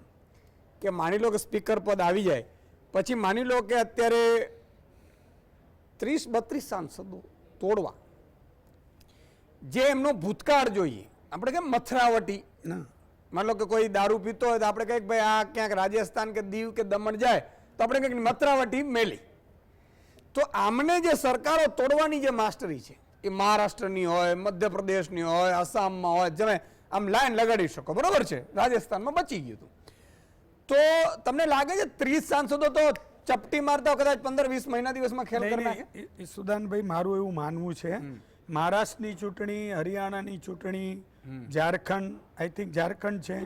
કે માની લો કે સ્પીકર પદ આવી જાય પછી માની લો કે અત્યારે 30-32 સાંસદો તોડવા, જે એમનો ભૂતકાળ જોઈએ, આપણે કેમ મથરાવટી, ના. માની લો કે કોઈ દારૂ પીતો હોય તો આપણે કહીએ કે ભાઈ આ ક્યાંક રાજસ્થાન કે દીવ કે દમણ જાય તો આપણે કહીએ મથરાવટી મેલી. તો આમને જે સરકારો તોડવાની જે માસ્ટરી છે એ મહારાષ્ટ્રની હોય, મધ્યપ્રદેશની હોય, આસામમાં હોય, તમે આમ લાઈન લગાડી શકો, બરોબર છે. રાજસ્થાનમાં બચી ગયું હતું. તો તમને લાગે છે 30 સાંસદો તો ચપટી મારતા કદાચ 15-20 મહિના દિવસમાં ખેલ કરી નાખે? સુદાનભાઈ, મારું એવું માનવું છે, મહારાષ્ટ્રની ચૂંટણી, હરિયાણાની ચૂંટણી, ઝારખંડ, આઈ થિંક ઝારખંડ છે,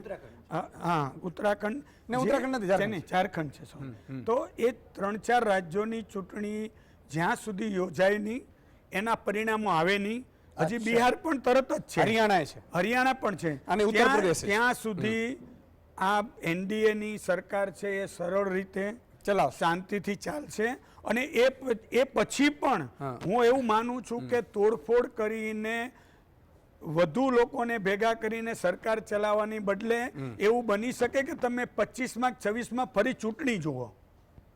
હા ઉત્તરાખંડ ને ઉત્તરાખંડ નથી, ઝારખંડ છે. ઝારખંડ છે. તો એ 3-4 રાજ્યોની ચૂંટણી જ્યાં સુધી યોજાય નહીં, એના પરિણામો આવે નહીં. હજી બિહાર પણ તરત જ છે, હરિયાણા પણ છે, અને ઉત્તર પ્રદેશ છે. ત્યાં સુધી આ એનડીએ ની સરકાર છે એ સરળ રીતે ચલાવ શાંતિથી ચાલશે. અને એ પછી પણ હું એવું માનું છું કે તોડફોડ કરીને વધુ લોકોને ભેગા કરીને સરકાર ચલાવવાની બદલે એવું બની શકે કે તમે 25માં 26માં ફરી ચૂંટણી જુઓ.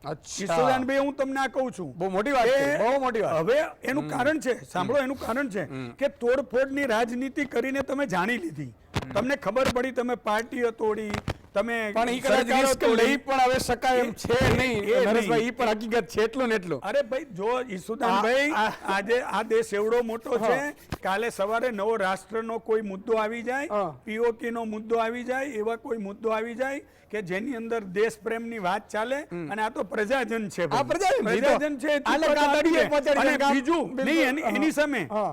ઈશુદાનભાઈ, હું તમને આ કહું છું, બહુ મોટી વાત છે, બહુ મોટી વાત. હવે એનું કારણ છે, સાંભળો, એનું કારણ છે કે તોડફોડની રાજનીતિ કરીને તમે જાણી લીધી, તમને ખબર પડી, તમે પાર્ટીઓ તોડી, તમે પણ ઈ કદાચ રિસ્ક લઈ પણ હવે શકાય એમ છે નહીં નરેશભાઈ, ઈ પણ હકીકત છે એટલું ને એટલું. અરે ભાઈ, જો ઈશુદાનભાઈ, આજે આ દેશ એવડો મોટો છે, કાલે સવારે નવો રાષ્ટ્રનો કોઈ મુદ્દો આવી જાય, પીઓકે નો મુદ્દો આવી જાય, એવા કોઈ મુદ્દો આવી જાય કે જેની અંદર દેશ પ્રેમની વાત ચાલે, અને આ તો પ્રજાજન છે, પ્રજાજન છે. બીજું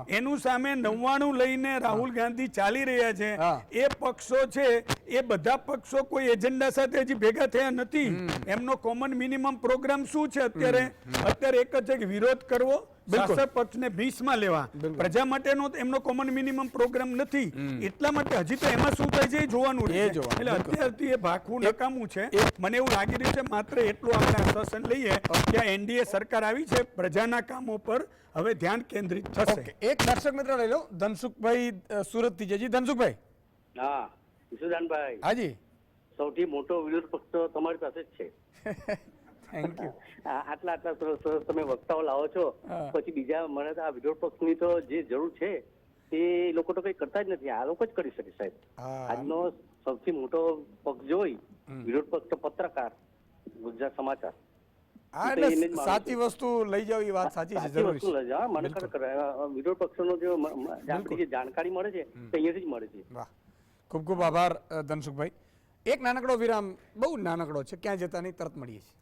એનું સામે 99 લઈને રાહુલ ગાંધી ચાલી રહ્યા છે. એ પક્ષો છે, એ બધા પક્ષો કોઈ એજન્ડા સાથે હજી ભેગા થયા નથી. એમનો કોમન મિનિમમ પ્રોગ્રામ શું છે અત્યારે એક જ છે કે વિરોધ કરવો, શાસક પક્ષને ભીસમાં લેવા. પ્રજા માટેનો એમનો કોમન મિનિમમ પ્રોગ્રામ નથી. એટલા માટે હજી તો એમાં શું થાય છે એ જોવાનું છે. એટલે અત્યારથી એ ભાખવું નકામું છે. મને એવું લાગી રહ્યું છે માત્ર એટલું આપણે આશ્વાસન લઈએ કે એનડીએ સરકાર આવી છે, પ્રજાના કામો પર હવે ધ્યાન કેન્દ્રિત થશે. એક દર્શક મિત્ર લઈ લો, ધનસુખભાઈ સુરતથી છે. જી ધનસુખભાઈ. હા ઈશુદાનભાઈ, હાજી. સૌથી મોટો વિરોધ પક્ષ તો તમારી પાસે જ છે. Thank you. આટલા સરસ તમે વક્તાઓ લાવો છો, પછી બીજા મને તો આ વિરોધ પક્ષની તો જે જરૂર છે એ લોકો તો કઈ કરતા જ નથી. આ લોકો જ કરી શકે સાહેબ. આજનો સૌથી મોટો પક્ષ જોઈ વિરોધ પક્ષ તો પત્રકાર, ગુજરાત સમાચાર. એટલે સાચી વસ્તુ લઈ જાવ એ વાત સાચી છે, જરૂરી છે. મને ખરેખર વિરોધ પક્ષનો જે આપણી જે જાણકારી મળે છે તે અહીંયાથી જ મળે છે. વાહ, ખૂબ ખૂબ આભાર ધનસુખભાઈ. એક નાનકડો વિરામ, બહુ નાનકડો છે, ક્યાં જતા નહીં, તરત મળીએ છીએ.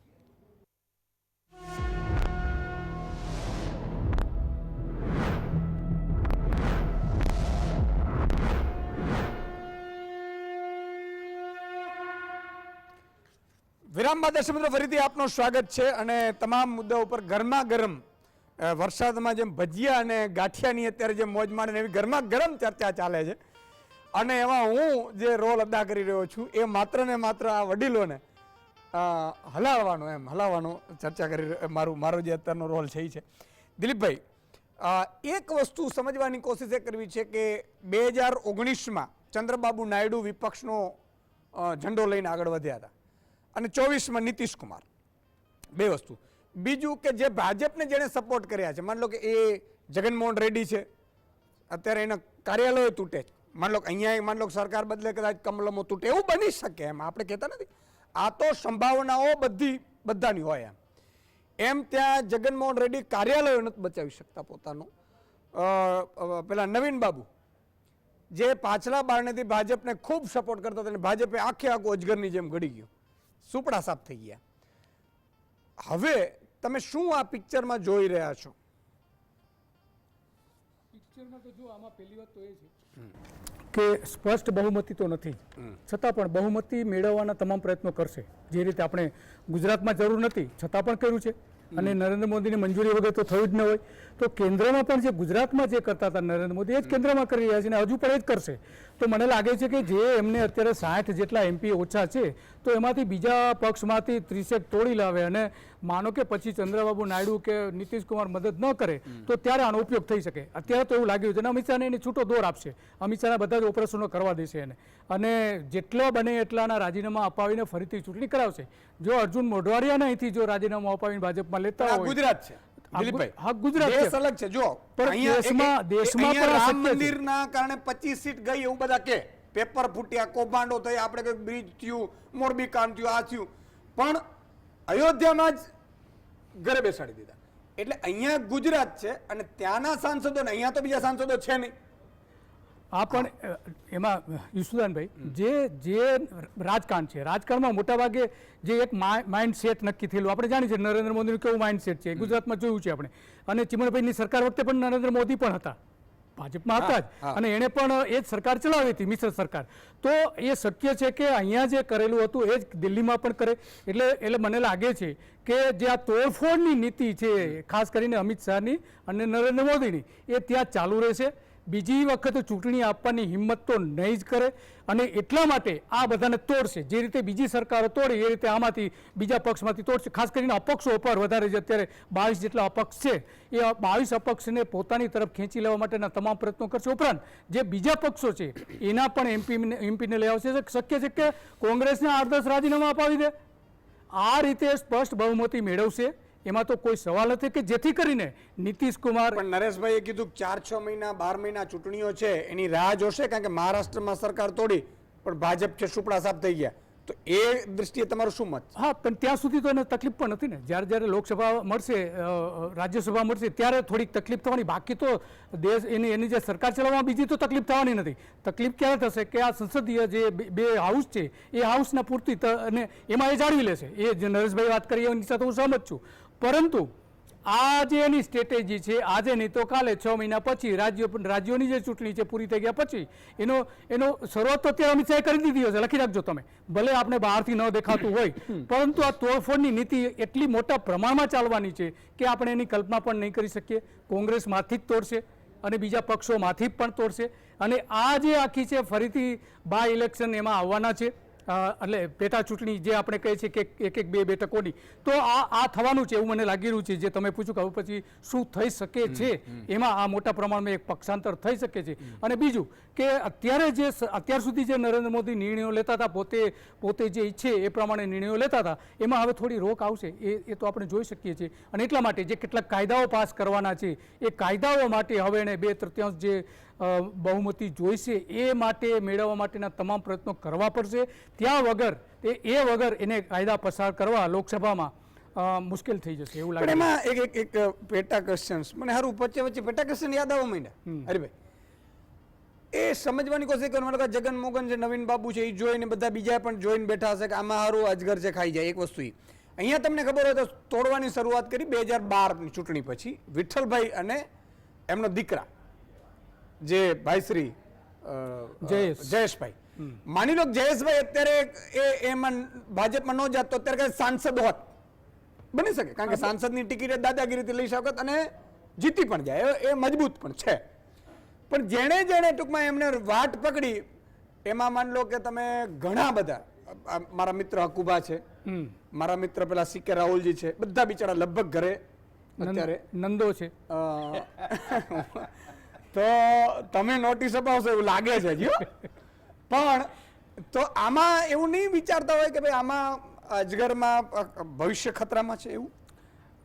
વિરામ બાદ દર્શક મિત્રો ફરીથી આપનું સ્વાગત છે. અને તમામ મુદ્દાઓ ઉપર ગરમા ગરમ, વરસાદમાં જેમ ભજીયા અને ગાંઠિયાની અત્યારે જે મોજ માણે એવી ગરમા ગરમ ચર્ચા ચાલે છે. અને એમાં હું જે રોલ અદા કરી રહ્યો છું એ માત્ર ને માત્ર આ વડીલોને હલાવવાનો ચર્ચા કરી મારો જે અત્યારનો રોલ છે એ છે. દિલીપભાઈ, એક વસ્તુ સમજવાની કોશિશ એ કરવી છે કે 2019માં ચંદ્રબાબુ નાયડુ વિપક્ષનો ઝંડો લઈને આગળ વધ્યા હતા અને 24માં નીતિશ કુમાર. બે વસ્તુ. બીજું કે જે ભાજપને જેણે સપોર્ટ કર્યા છે, માની લો કે એ જગનમોહન રેડ્ડી છે, અત્યારે એના કાર્યાલયો તૂટે છે, માન લો કે અહીંયા માન લો કે સરકાર બદલે કદાચ કમલમો તૂટે એવું બની શકે, એમ આપણે કહેતા નથી. આ તો સંભાવનાઓ બધાની હોય એમ ત્યાં જગનમોહન રેડ્ડી કાર્યાલયો નથી બચાવી શકતા પોતાનું. પેલા નવીન બાબુ જે પાછલા બારણેથી ભાજપને ખૂબ સપોર્ટ કરતા હતા અને ભાજપે આખું અજગરની જેમ ઘડી ગયું, સુપડા સાફ થઈ ગયા. હવે તમે શું આ પિક્ચરમાં જોઈ રહ્યા છો? પિક્ચરમાં તો જો આમાં પહેલી વાત તો એ છે કે સ્પષ્ટ બહુમતી તો નથી, છતાં પણ બહુમતી મેળવવાના તમામ પ્રયત્નો કરશે. જે રીતે આપણે ગુજરાતમાં જરૂર નથી છતાં પણ કર્યું છે, અને નરેન્દ્ર મોદીની મંજૂરી વગર તો થયું જ ન હોય. તો કેન્દ્રમાં પણ જે ગુજરાતમાં જે કરતા હતા નરેન્દ્ર મોદી, એ જ કેન્દ્રમાં કરી રહ્યા છે અને હજુ પણ એ જ કરશે. તો મને લાગે છે કે જે એમને અત્યારે 60 જેટલા MP ઓછા છે, તો એમાંથી બીજા પક્ષમાંથી 30 તોડી લાવે અને માનો કે પછી ચંદ્રબાબુ નાયડુ કે નીતિશ કુમાર મદદ ન કરે તો ત્યારે આનો ઉપયોગ થઈ શકે. અત્યારે તો એવું લાગ્યું છે અને અમિત શાહને એને છૂટો દોર આપશે. અમિત શાહના બધા જ ઓપરેશનો કરવા દેશે એને, અને જેટલા બને એટલાના રાજીનામા અપાવીને ફરીથી ચૂંટણી કરાવશે. જો અર્જુન મોઢવાડિયાને અહીંથી જો રાજીનામું અપાવીને ભાજપમાં લેતા હોય, ગુજરાત છે દિલીપભાઈ, હા ગુજરાત દેશ અલગ છે. જો પણ દેશમાં પણ રામ મંદિરના કારણે 25 સીટ ગઈ એવું બધા કે, પેપર ફૂટ્યા, કૌભાંડો થઈ, આપણે કોઈ બ્રિજ થયું, મોરબી કાંડ થયું, આ થયું, પણ અયોધ્યામાં જ ઘરે બેસાડી દીધા. એટલે અહીંયા ગુજરાત છે અને ત્યાંના સાંસદો ને અહીંયા તો બીજા સાંસદો છે નહીં. આ પણ એમાં યુસુદાનભાઈ જે રાજકારણ છે, રાજકારણમાં મોટાભાગે જે એક માઇન્ડ સેટ નક્કી થયેલું આપણે જાણીએ છીએ. નરેન્દ્ર મોદીનું કેવું માઇન્ડ સેટ છે ગુજરાતમાં જોયું છે આપણે, અને ચીમનભાઈની સરકાર વખતે પણ નરેન્દ્ર મોદી પણ હતા, ભાજપમાં હતા જ, અને એણે પણ એ જ સરકાર ચલાવી હતી, મિશ્ર સરકાર. તો એ શક્ય છે કે અહીંયા જે કરેલું હતું એ જ દિલ્હીમાં પણ કરે. એટલે મને લાગે છે કે જે આ તોડફોડની નીતિ છે ખાસ કરીને અમિત શાહની અને નરેન્દ્ર મોદીની, એ ત્યાં ચાલુ રહેશે. બીજી વખત ચૂંટણી આપવાની હિંમત તો નહીં જ કરે, અને એટલા માટે આ બધાને તોડશે. જે રીતે બીજી સરકારો તોડી એ રીતે આમાંથી બીજા પક્ષમાંથી તોડશે. ખાસ કરીને અપક્ષો ઉપર વધારે છે, અત્યારે 22 જેટલા અપક્ષ છે, એ 22 અપક્ષને પોતાની તરફ ખેંચી લેવા માટેના તમામ પ્રયત્નો કરશે. ઉપરાંત જે બીજા પક્ષો છે એના પણ એમપીને લઈ આવશે. શક્ય છે કે કોંગ્રેસને 8-10 રાજીનામા અપાવી દે. આ રીતે સ્પષ્ટ બહુમતી મેળવશે, એમાં તો કોઈ સવાલ નથી, કે જેથી કરીને નીતિશ કુમાર. પણ નરેશભાઈએ કીધું 4-6 મહિના 12 મહિના ચૂંટણીઓ છે એની રાહ જોશે, કારણ કે મહારાષ્ટ્રમાં સરકાર તોડી પણ ભાજપ છે સુપડા સાફ થઈ ગયા. તો એ દ્રષ્ટિએ તમારું શું મત? હા, પણ ત્યાં સુધી તો એને તકલીફ પણ નથી ને. જ્યારે લોકસભા મળશે, રાજ્યસભા મળશે, ત્યારે થોડીક તકલીફ થવાની. બાકી તો દેશ એની જે સરકાર ચલાવવામાં બીજી તો તકલીફ થવાની નથી. તકલીફ ક્યારે થશે કે આ સંસદીય જે બે હાઉસ છે એ હાઉસના પૂરતી અને એમાં એ જાળવી લેશે. એ જે નરેશભાઈ વાત કરી એની સાથે હું સહમત છું. પરંતુ આ જે એની સ્ટ્રેટેજી છે, આજે નહીં તો કાલે 6 મહિના પછી રાજ્યોની જે ચૂંટણી છે પૂરી થઈ ગયા પછી એનો શરૂઆત તો અત્યારે અમિત શાહે કરી દીધી હશે. લખી રાખજો તમે, ભલે આપણે બહારથી ન દેખાતું હોય, પરંતુ આ તોડફોડની નીતિ એટલી મોટા પ્રમાણમાં ચાલવાની છે કે આપણે એની કલ્પના પણ નહીં કરી શકીએ. કોંગ્રેસમાંથી જ તોડશે અને બીજા પક્ષોમાંથી પણ તોડશે. અને આ જે આખી છે ફરીથી બાય ઇલેક્શન એમાં આવવાના છે, એટલે પેટા ચૂંટણી જે આપણે કહીએ છીએ કે 1-2 બેઠકોની, તો આ થવાનું છે એવું મને લાગી રહ્યું છે. જે તમે પૂછ્યું કે હવે પછી શું થઈ શકે છે, એમાં આ મોટા પ્રમાણમાં એક પક્ષાંતર થઈ શકે છે. અને બીજું કે અત્યાર સુધી જે નરેન્દ્ર મોદી નિર્ણયો લેતા હતા, પોતે જે ઈચ્છે એ પ્રમાણે નિર્ણયો લેતા હતા, એમાં હવે થોડી રોક આવશે. એ તો આપણે જોઈ શકીએ છીએ. અને એટલા માટે જે કેટલાક કાયદાઓ પાસ કરવાના છે, એ કાયદાઓ માટે હવે એને 2/3 જે બહુમતી જોઈશે એ માટે મેળવવા માટેના તમામ પ્રયત્નો કરવા પડશે. ત્યાં વગર એ વગર એને કાયદા પસાર કરવા લોકસભામાં મુશ્કેલ થઈ જશે એવું લાગે. એમાં એક પેટા ક્વેશ્ચન્સ મને સારું વચ્ચે પેટા ક્વેશ્ચન યાદ આવવા માંડ્યા. હરીભાઈ, એ સમજવાની કોશિશ કરવાનું કે જગન મોગન છે, નવીન બાબુ છે, એ જોઈને બધા બીજા પણ જોઈને બેઠા હશે કે આમાં સારું અજગર છે ખાઈ જાય. એક વસ્તુ અહીંયા તમને ખબર હોય તો તોડવાની શરૂઆત કરી 2012ની ચૂંટણી પછી વિઠ્ઠલભાઈ અને એમનો દીકરા જે ભાઈશ્રી જયેશભાઈ. માની લો જયેશભાઈ અત્યારે એમાં ભાજપમાં ન જાત તો અત્યારે સાંસદ હોત, બની શકે, કારણ કે સાંસદની ટિકિટ દાદાગીરીથી લઈ શકત અને જીતી પણ જાય, એ મજબૂત પણ છે. પણ જેણે ટૂંકમાં એમને વાટ પકડી, એમાં માન લો કે તમે ઘણા બધા, મારા મિત્ર હકુબા છે, મારા મિત્ર પેલા સીકે રાહુલજી છે, બધા બિચારા લગભગ ઘરે અત્યારે નંદો છે. તો તમે નોટિસ અપાવશો એવું લાગે છે હજી. પણ તો આમાં એવું નહીં વિચારતા હોય કે ભાઈ આમાં અજગરમાં ભવિષ્ય ખતરામાં છે એવું?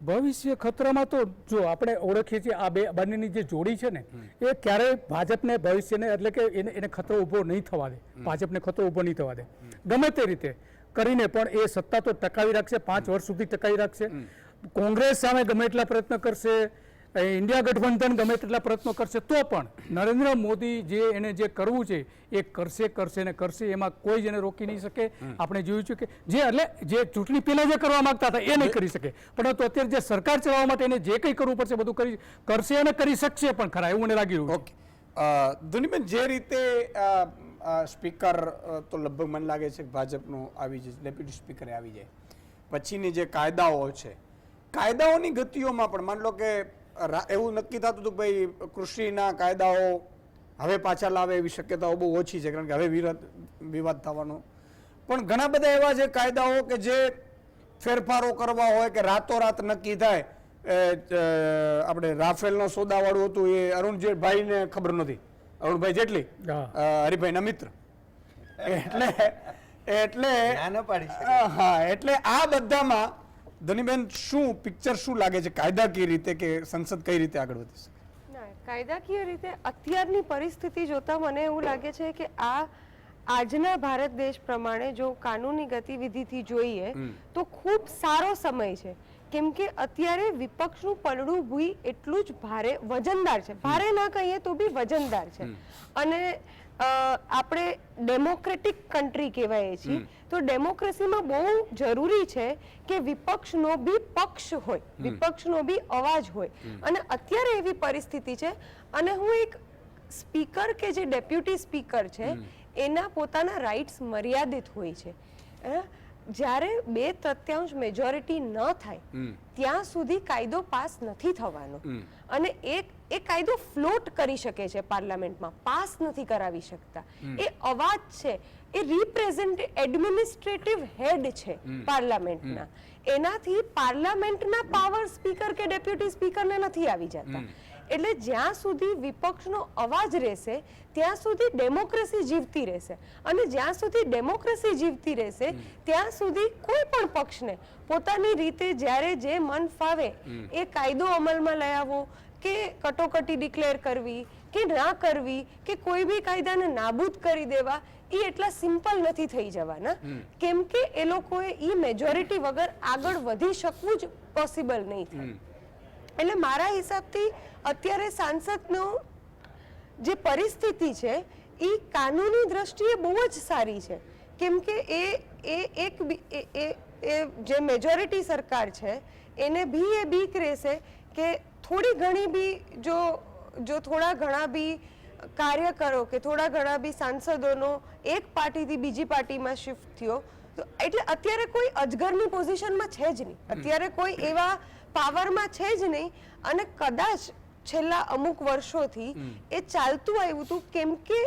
ભવિષ્ય ખતરામાં તો જો આપણે ઓળખીએ છીએ આ બંનેની જે જોડી છે ને એ ક્યારેય ભાજપને ભવિષ્યને એટલે કે એને ખતરો ઊભો નહીં થવા દે, ભાજપને ખતરો ઊભો નહીં થવા દે. ગમે તે રીતે કરીને પણ એ સત્તા તો ટકાવી રાખશે, 5 વર્ષ સુધી ટકાવી રાખશે. કોંગ્રેસ સામે ગમે એટલા પ્રયત્ન કરશે, ઇન્ડિયા ગઠબંધન ગમે તેટલા પ્રયત્નો કરશે, તો પણ નરેન્દ્ર મોદી એને જે કરવું છે એ કરશે ને કરશે. એમાં કોઈ જ એને રોકી નહીં શકે. આપણે જોયું છે કે જે ચૂંટણી પહેલા જે કરવા માંગતા હતા એ નહીં કરી શકે, પરંતુ અત્યારે જે સરકાર ચલાવવા માટે એને જે કંઈ કરવું પડશે બધું કરશે અને કરી શકશે પણ ખરા, એવું મને લાગી રહ્યું. ઓકે, ધુનીબેન, જે રીતે સ્પીકર તો લગભગ મને લાગે છે કે ભાજપનું આવી જાય, ડેપ્યુટી સ્પીકરે આવી જાય પછીની જે કાયદાઓ છે, કાયદાઓની ગતિઓમાં પણ માન લો કે એવું નક્કી થતું હતું કે ભાઈ કૃષિના કાયદાઓ હવે પાછા લાવે એવી શક્યતાઓ બહુ ઓછી છે, કારણ કે હવે વિવાદ થવાનો. પણ ઘણા બધા એવા છે કાયદાઓ કે જે ફેરફારો કરવા હોય કે રાતોરાત નક્કી થાય. આપણે રાફેલનો સોદાવાળું હતું એ અરુણભાઈને ખબર નથી, અરુણભાઈ જેટલી હરિભાઈના મિત્ર, એટલે હા, એટલે આ બધામાં ધનીબેન શું પિક્ચર શું લાગે છે કાયદાકીય રીતે કે સંસદ કઈ રીતે આગળ વધી શકે? કાયદાકીય રીતે અત્યારની પરિસ્થિતિ જોતા મને એવું લાગે છે કે આજના ભારત દેશ પ્રમાણે જો કાનૂની ગતિવિધિથી જોઈએ તો ખૂબ સારો સમય છે, કેમ કે અત્યારે વિપક્ષનું પલડું ભૂઈ એટલું જ ભારે વજનદાર છે, ભારે ના કહીએ તો બી વજનદાર છે. અને આપણે ડેમોક્રેટિક કન્ટ્રી કહેવાય છીએ, તો ડેમોક્રેસીમાં બહુ જરૂરી છે કે વિપક્ષનો બી પક્ષ હોય, વિપક્ષનો બી અવાજ હોય. અને અત્યારે એવી પરિસ્થિતિ છે, અને હું એક સ્પીકર કે જે ડેપ્યુટી સ્પીકર છે એના પોતાના રાઇટ્સ મર્યાદિત હોય છે. જ્યારે 2/3 મેજોરિટી ન થાય ત્યાં સુધી કાયદો પાસ નથી થવાનો. અને એ કાયદો ફ્લોટ કરી શકે છે પાર્લામેન્ટમાં, પાસ નથી કરાવી શકતા. એ અવાજ છે, એ એડમિનિસ્ટ્રેટિવ હેડ છે પાર્લામેન્ટના. એનાથી પાર્લામેન્ટના પાવર સ્પીકર કે ડેપ્યુટી સ્પીકરને નથી આવી જતા. એટલે જ્યાં સુધી વિપક્ષનો અવાજ રહેશે ત્યાં સુધી ડેમોક્રેસી જીવતી રહેશે, અને જ્યાં સુધી ડેમોક્રેસી જીવતી રહેશે ત્યાં સુધી કોઈ પણ પક્ષને પોતાની રીતે જ્યારે જે મન ફાવે એ કાયદો અમલમાં લઈ આવવો કે કટોકટી ડિક્લેર કરવી કે ના કરવી કે કોઈ બી કાયદાને નાબૂદ કરી દેવા, એ એટલા સિમ્પલ નથી થઈ જવાના, કેમ કે એ લોકોએ એ મેજોરિટી વગર આગળ વધી શકવું જ પોસિબલ નહીં થાય. એટલે મારા હિસાબથી અત્યારે સાંસદનો જે પરિસ્થિતિ છે એ કાનૂની દ્રષ્ટિએ બહુ જ સારી છે, કેમ કે એ જે મેજોરિટી સરકાર છે એને બી એ બીક રહેશે કે થોડી ઘણી બી જો થોડા ઘણા બી કાર્યકરો કે થોડા ઘણા બી સાંસદોનો એક પાર્ટીથી બીજી પાર્ટીમાં શિફ્ટ થયો, તો એટલે અત્યારે કોઈ અજગરની પોઝિશનમાં છે જ નહીં, અત્યારે કોઈ એવા પાવરમાં છે જ નહીં. અને કદાચ છેલ્લા અમુક વર્ષોથી એ ચાલતું આવ્યું હતું, કેમ કે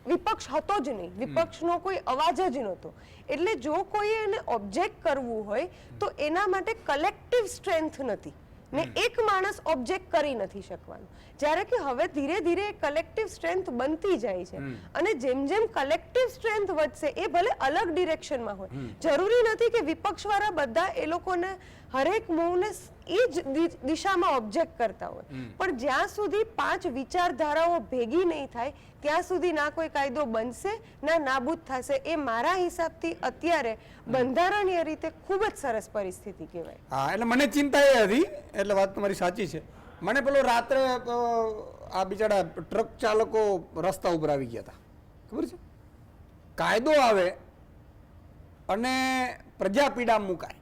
વિપક્ષ હતો જ નહીં, વિપક્ષનો કોઈ અવાજ જ નહોતો. એટલે જો કોઈએ એને ઓબ્જેક્ટ કરવું હોય તો એના માટે કલેક્ટિવ સ્ટ્રેન્થ નથી ને એક માણસ ઓબ્જેક્ટ કરી નથી શકવાનું. જ્યારે કે હવે ધીરે ધીરે કલેક્ટિવ સ્ટ્રેન્થ બનતી જાય છે, અને જેમ જેમ કલેક્ટિવ સ્ટ્રેન્થ વધશે એ ભલે અલગ ડિરેક્શનમાં હોય, જરૂરી નથી કે વિપક્ષવાળા બધા એ લોકોને હરેક મૂવને એ જ દિશામાં ઓબ્જેક્ટ કરતા હોય, પણ જ્યાં સુધી 5 વિચારધારાઓ ભેગી નહીં થાય ત્યાં સુધી ના કોઈ કાયદો બનશે ના નાબૂદ થશે. એ મારા હિસાબથી અત્યારે બંધારણીય રીતે ખૂબ જ સરસ પરિસ્થિતિ કહેવાય. હા, એટલે મને ચિંતા એ હતી, એટલે વાત તમારી સાચી છે. મને પેલો રાત્રે આ બિચારા ટ્રક ચાલકો રસ્તા ઉપર આવી ગયા હતા, ખબર છે? કાયદો આવે અને પ્રજા પીડા મુકાય,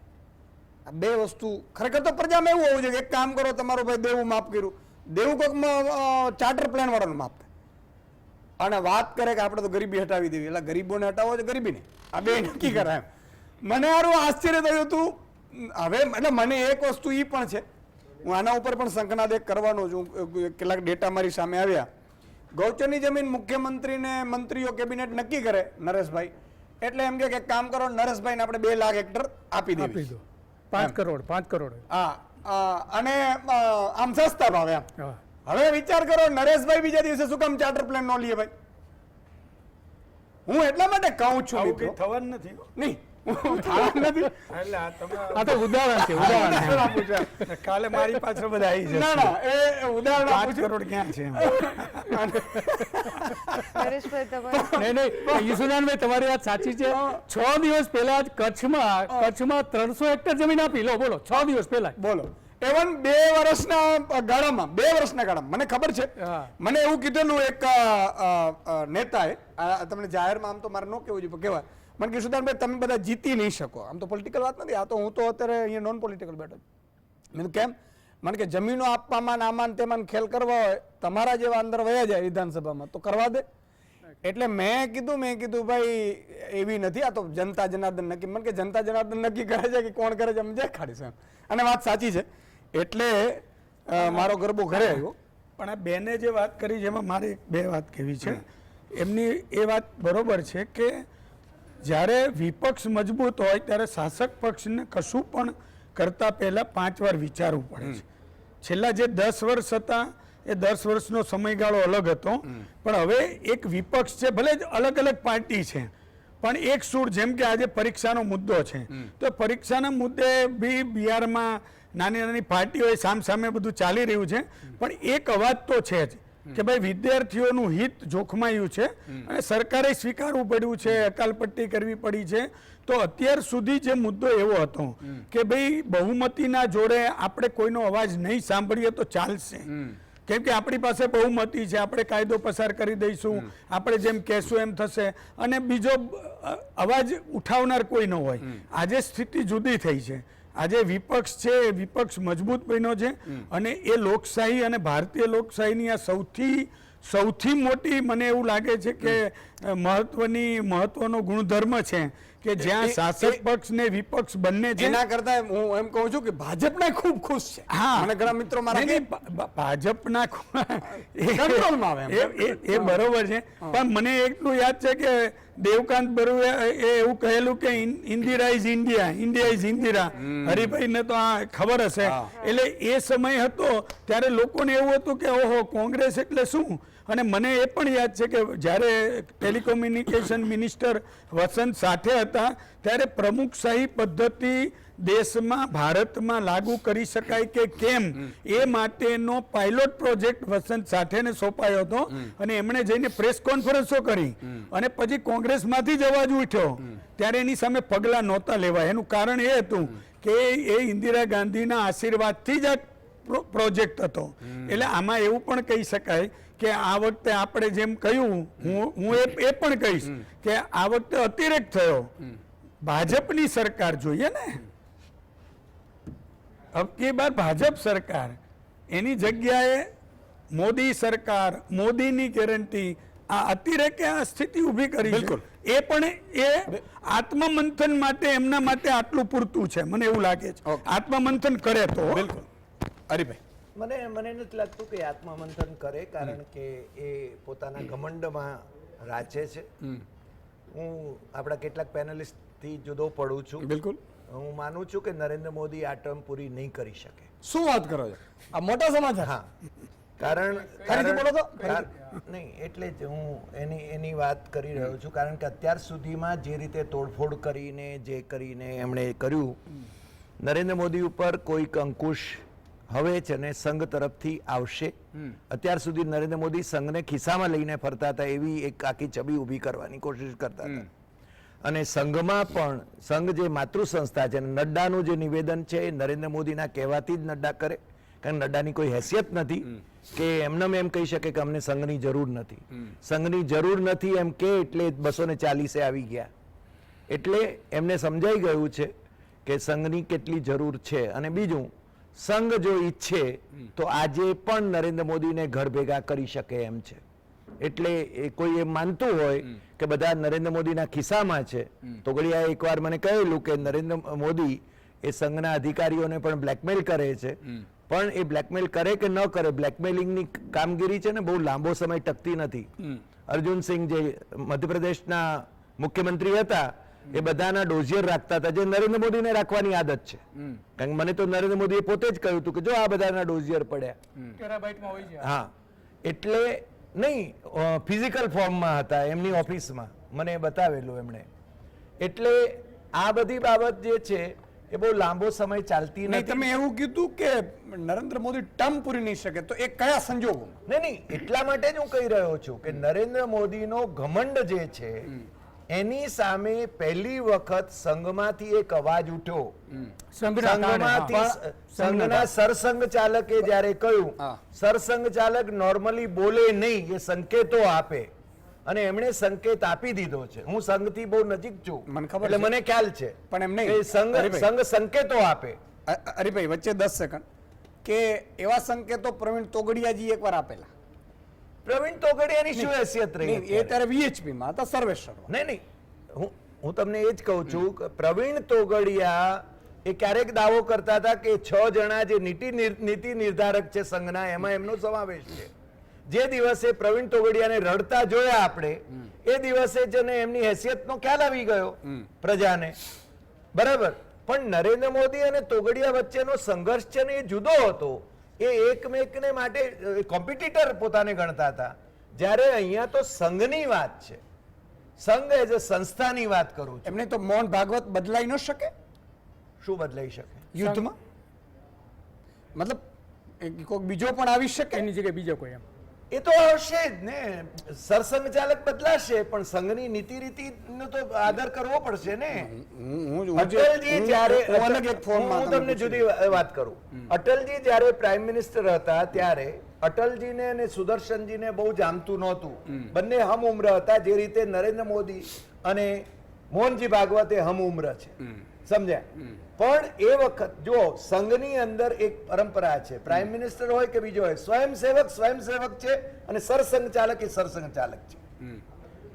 આ બે વસ્તુ ખરેખર તો પ્રજામાં એવું હોવું જોઈએ કે એક કામ કરો, તમારું ભાઈ દેવું માફ કર્યું, દેવું કોઈકમાં ચાર્ટર પ્લાન વાળાનું માફ થાય અને વાત કરે કે આપણે તો ગરીબી હટાવી દેવી, એટલે ગરીબોને હટાવો છે ગરીબીને, આ બે નક્કી કરાય. મને સારું આશ્ચર્ય થયું હતું. હવે એટલે મને એક વસ્તુ એ પણ છે, હું આના ઉપર પણ શંખનાદ કરવાનો છું. કેટલાક ડેટા મારી સામે આવ્યા. ગૌચરની જમીન મુખ્યમંત્રીને મંત્રીઓ કેબિનેટ નક્કી કરે નરેશભાઈ, એટલે એમ કે કામ કરો નરેશભાઈને આપણે 2 લાખ હેક્ટર આપી દેવી, 5 કરોડ. હા, અને આમ સસ્તા ભાવે આમ. હવે વિચાર કરો, નરેશભાઈ બીજા દિવસે શું કામ ચાર્ટર પ્લાન ન લે ભાઈ? હું એટલા માટે કહું છું થવાનું નથી નહીં, થાળા નથી. એટલે આ તમે આ તો ઉદાહરણ છે, ઉદાહરણ છે. આપું છું. કાલે મારી પાછળ બધા આવી જશે. ના ના એ ઉદાહરણ 5 આપું છું. કરોડ ક્યાં છે એમ? નરેશભાઈ તમારે નહીં ઈસુદાનભાઈ તમારી વાત સાચી છે. 6 દિવસ પહેલા જ કચ્છમાં 300 હેક્ટર જમીન આપી લો, બોલો 6 દિવસ પહેલા. બોલો એવન 2 વર્ષના ગાળામાં મને ખબર છે. હા. મને એવું કીધેલું એક નેતાએ, તમને જાહેરમાં આમ તો મારે ન કહેવું જોઈએ પણ કહેવાય, મને કે સુદાનભાઈ તમે બધા જીતી નહીં શકો. આમ તો પોલિટિકલ વાત નથી, આ તો હું તો અત્યારે અહીંયા નોન પોલિટિકલ બેઠો છું. મેં કીધું કેમ? મને કે જમીનો આપવામાં આમાં તેમાં ખેલ કરવા હોય, તમારા જેવા અંદર વયા જાય વિધાનસભામાં તો કરવા દે. એટલે મેં કીધું ભાઈ એવી નથી, આ તો જનતા જનાર્દન નક્કી. મને કે જનતા જનાર્દન નક્કી કરે છે કે કોણ કરે છે અમે દેખાડીશું એમ. અને વાત સાચી છે. એટલે મારો ગરબો ઘરે આવ્યો. પણ આ બેને જે વાત કરી છે એમાં મારે 2 વાત કહેવી છે. એમની એ વાત બરોબર છે કે જ્યારે વિપક્ષ મજબૂત હોય ત્યારે શાસક પક્ષને કશું પણ કરતા પહેલા 5 વાર વિચારવું પડે છે. છેલ્લા જે 10 વર્ષ હતા એ 10 વર્ષનો સમયગાળો અલગ હતો, પણ હવે એક વિપક્ષ છે, ભલે જ અલગ અલગ પાર્ટી છે પણ એક સૂર. જેમ કે આજે પરીક્ષાનો મુદ્દો છે તો પરીક્ષાના મુદ્દે બી બિહારમાં નાની નાની પાર્ટીઓએ સામસામે બધું ચાલી રહ્યું છે, પણ એક અવાજ તો છે જ કે ભાઈ વિદ્યાર્થીઓનું હિત જોખમાયું છે અને સરકારે સ્વીકારવું પડ્યું છે, અકાલપટ્ટી કરવી પડી છે. તો અત્યાર સુધી જે મુદ્દો એવો હતો કે ભાઈ બહુમતીના જોડે આપણે કોઈનો અવાજ નહીં સાંભળીએ તો ચાલશે, કેમ કે આપણી પાસે બહુમતી છે, આપણે કાયદો પસાર કરી દઈશું, આપણે જેમ કહેશું એમ થશે, અને બીજો અવાજ ઉઠાવનાર કોઈ ન હોય. આજે સ્થિતિ જુદી થઈ છે. આજે વિપક્ષ છે એ વિપક્ષ મજબૂત બન્યો છે અને એ લોકશાહી અને ભારતીય લોકશાહીની આ સૌથી મોટી મને એવું લાગે છે કે મહત્વનો ગુણધર્મ છે કે જ્યાં શાસક પક્ષ ને વિપક્ષ બંને છે. એના કરતા હું એમ કહું છું કે ભાજપના ખૂબ ખુશ છે. હા, મને ઘણા મિત્રો મારા નહીં, ભાજપના કંટ્રોલમાં આવે એ બરોબર છે, પણ મને એટલું યાદ છે કે દેવકાંત બરુએ એવું કહેલું કે Indira is India, India is Indira. હરિભાઈને તો આ ખબર હશે. એટલે એ સમય હતો ત્યારે લોકોને એવું હતું કે ઓહો કોંગ્રેસ એટલે શું. અને મને એ પણ યાદ છે કે જ્યારે ટેલિકોમ્યુનિકેશન મિનિસ્ટર વસંત સાથે હતા ત્યારે પ્રમુખશાહી પદ્ધતિ દેશમાં ભારતમાં લાગુ કરી શકાય કે કેમ એ માટેનો પાયલોટ પ્રોજેક્ટ વસંત સાથેને સોંપાયો હતો અને એમણે જઈને પ્રેસ કોન્ફરન્સો કરી અને પછી કોંગ્રેસમાંથી જ અવાજ ઉઠ્યો ત્યારે એની સામે પગલાં નહોતા લેવાય. એનું કારણ એ હતું કે એ ઇન્દિરા ગાંધીના આશીર્વાદથી જ આ પ્રોજેક્ટ હતો. એટલે આમાં એવું પણ કહી શકાય કે આ વખતે આપણે જેમ કહ્યું, હું એ પણ કહીશ કે આ વખતે અતિરેક થયો. ભાજપની સરકાર જોઈએ ને, અબકી બાર ભાજપ સરકાર, એની જગ્યાએ મોદી સરકાર, મોદીની ગેરંટી, આ અતિરેકે આ સ્થિતિ ઊભી કરી. બિલકુલ. એ પણ એ આત્મમંથન માટે એમના માટે આટલું પૂરતું છે મને એવું લાગે છે. આત્મમંથન કરે તો. બિલકુલ. હરિભાઈ, મને નથી લાગતું કે આત્મમંથન કરે, કારણ કે એ પોતાના ઘમંડમાં રાચે છે. હું આપણા કેટલાક પેનલિસ્ટથી જુદો પડું છું. બિલકુલ. હું માનું છું કે નરેન્દ્ર મોદી આ ટર્મ પૂરી નહીં કરી શકે. શું વાત કરો છો? આ મોટા સમાચાર. હા, કારણ ફરીથી બોલો તો. નહીં, એટલે જ હું એની વાત કરી રહ્યો છું, કારણ કે અત્યાર સુધીમાં જે રીતે તોડફોડ કરીને જે કરીને એમણે કર્યું, નરેન્દ્ર મોદી ઉપર કોઈક અંકુશ હવે છે ને સંઘ તરફથી આવશે. અત્યાર સુધી નરેન્દ્ર મોદી સંઘને ખિસ્સામાં લઈને ફરતા હતા એવી એક આખી છબી ઊભી કરવાની કોશિશ કરતા હતા. અને સંઘમાં પણ સંઘ જે માતૃ સંસ્થા છે, નડ્ડાનું જે નિવેદન છે એ નરેન્દ્ર મોદીના કહેવાથી જ નડ્ડા કરે, કારણ નડ્ડાની કોઈ હેસિયત નથી કે એમને એમ કહી શકે કે અમને સંઘની જરૂર નથી. સંઘની જરૂર નથી એમ કે એટલે 240 આવી ગયા. એટલે એમને સમજાઈ ગયું છે કે સંઘની કેટલી જરૂર છે. અને બીજું, સંઘ જો ઈચ્છે તો આજે પણ નરેન્દ્ર મોદીને ઘર ભેગા કરી શકે એમ છે. એટલે એ કોઈ એમ માનતું હોય કે બધા નરેન્દ્ર મોદીના ખિસ્સામાં છે, તો ઘડિયા એકવાર મને કહેલું કે નરેન્દ્ર મોદી એ સંઘના અધિકારીઓને પણ બ્લેકમેલ કરે છે. પણ એ બ્લેકમેલ કરે કે ન કરે, બ્લેકમેલિંગની કામગીરી છે ને બહુ લાંબો સમય ટકતી નથી. અર્જુન સિંહ જે મધ્યપ્રદેશના મુખ્યમંત્રી હતા એ બધાના ડોઝિયર રાખતા હતા, જે નરેન્દ્ર મોદીને રાખવાની આદત છે. કારણ કે મને તો નરેન્દ્ર મોદીએ પોતે જ કહ્યું હતું કે જો આ બધાના ડોઝિયર પડ્યા. હા, એટલે નહીં, ફિઝિકલ ફોર્મમાં હતા એમની ઓફિસમાં, મને બતાવેલું એમણે. એટલે આ બધી બાબત જે છે એ બહુ લાંબો સમય ચાલતી નહીં, નથી. તમે એવું કીધું કે નરેન્દ્ર મોદી ટર્મ પૂરી નહીં શકે, તો એ કયા સંજોગોમાં? નહીં, એટલા માટે જ હું કહી રહ્યો છું કે નરેન્દ્ર મોદીનો ઘમંડ જે છે એની સામે પહેલી વખત સંઘમાંથી એક અવાજ ઉઠ્યો. સંઘના કારણે, હા. સંઘમાંથી સંઘના સરસંઘ ચાલકે જ્યારે કહ્યું, હા. સરસંઘ ચાલક નોર્મલી બોલે નહીં, એ સંકેતો આપે, અને એમણે સંકેત આપી દીધો છે. હું સંઘથી બહુ નજીક છું, મને ખબર એટલે છે. મને ખ્યાલ છે પણ એમ નહીં. કે હરિભાઈ. સંઘ સંકેતો આપે. હરિભાઈ વચ્ચે 10 સેકન્ડ, કે એવા સંકેતો પ્રવીણ તોગડિયાજી એકવાર આપેલા. પ્રવીણ તોગડિયાની શું હેસિયત રહી નહીં, એ ત્યારે VHP માં હતા, સર્વેશ્વર. નહીં, હું તમને એ જ કહું છું કે પ્રવીણ તોગડિયા એ ક્યારેક દાવો કરતા હતા કે 6 જણા જે નીતિ નિર્ધારક છે સંઘના, એમાં એમનો સમાવેશ છે. જે દિવસે પ્રવીણ તોગડિયાને રડતા જોયા આપણે, એ દિવસે જ એમની હેસિયતનો ખ્યાલ આવી ગયો પ્રજાને. બરાબર. પણ નરેન્દ્ર મોદી અને તોગડિયા વચ્ચેનો સંઘર્ષ છે ને એ જુદો હતો. એ એકમેકને માટે કોમ્પિટિટર પોતાને ગણતા હતા. જ્યારે અહીંયા તો સંઘની વાત છે, સંઘ એઝ અ સંસ્થાની વાત કરું છું. એમને તો મોહન ભાગવત બદલાઈ ન શકે શું બદલાઈ શકે? યુદ્ધમાં? મતલબ કોઈક બીજો પણ આવી શકે? એની જગ્યાએ બીજો કોઈ એમ એ તો આવશે જ ને. સરસંઘ ચાલક બદલાશે, પણ સંઘની નીતિ રીતિનો તો આદર કરવો પડશે ને. અટલજી જ્યારે હું અલગ એક ફોર્મમાં હું તમને જુદી વાત કરું. અટલજી જ્યારે પ્રાઇમ મિનિસ્ટર હતા ત્યારે અટલજીને અને સુદર્શનજીને બહુ જામતું નહોતું. બંને હમ ઉમ્ર હતા, જે રીતે નરેન્દ્ર મોદી અને મોહનજી ભાગવત એ હમ ઉમ્ર છે. સમજ્યા? પણ એ વખત જો સંઘની અંદર એક પરંપરા છે, પ્રાઇમ મિનિસ્ટર હોય કે બીજો હોય, સ્વયંસેવક છે અને સરસંઘ ચાલક એ સરસંઘ ચાલક છે.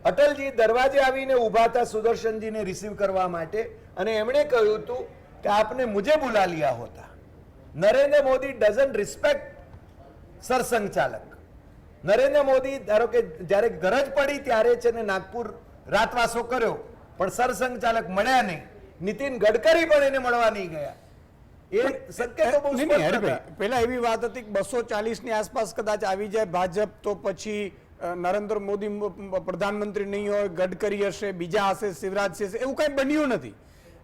અટલજી દરવાજે આવીને ઉભા હતા સુદર્શનજીને રિસીવ કરવા માટે, અને એમણે કહ્યું હતું કે આપને મુझे बुला लिया होता. નરેન્દ્ર મોદી ડઝન્ટ રિસ્પેક્ટ સરસંઘ ચાલક. નરેન્દ્ર મોદી ધારો કે જ્યારે ગરજ પડી ત્યારે છે ને નાગપુર રાતવાસો કર્યો, પણ સરસંઘ ચાલક મળ્યા નહીં. નીતિન ગડકરી પણ એને મળવા નહીં ગયા. એ સંકેતો બહુ નહીં, સ્પષ્ટ હતા. હરિભાઈ, પહેલા એવી વાત હતી કે 240 ની આસપાસ કદાચ આવી જાય ભાજપ, તો પછી નરેન્દ્ર મોદી પ્રધાનમંત્રી નહીં હોય, ગડકરી હશે, બીજા હશે, શિવરાજ હશે, એવું કઈ બન્યું નથી.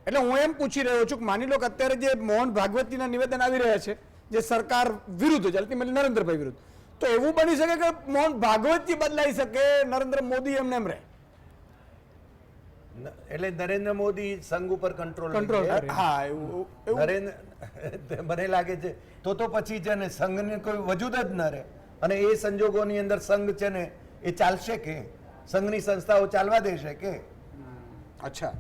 એટલે હું એમ પૂછી રહ્યો છું કે માની લો કે અત્યારે જે મોહન ભાગવતીના નિવેદન આવી રહ્યા છે, જે સરકાર વિરુદ્ધ છે, અલ્ટિમેટલી નરેન્દ્રભાઈ વિરુદ્ધ, તો એવું બની શકે કે મોહન ભાગવતજી બદલાઈ શકે, નરેન્દ્ર મોદી એમને એમ રહે? એટલે નરેન્દ્ર મોદી સંઘ ઉપર કંટ્રોલ કરે. હા, એવું નરેન્દ્ર મને લાગે છે તો પછી છે ને સંઘને કોઈ વજૂદ જ ન રહે. અને એ સંજોગોની અંદર સંઘ છે ને એ ચાલશે કે? સંઘની સંસ્થાઓ ચાલવા દેશે કે? અચ્છા,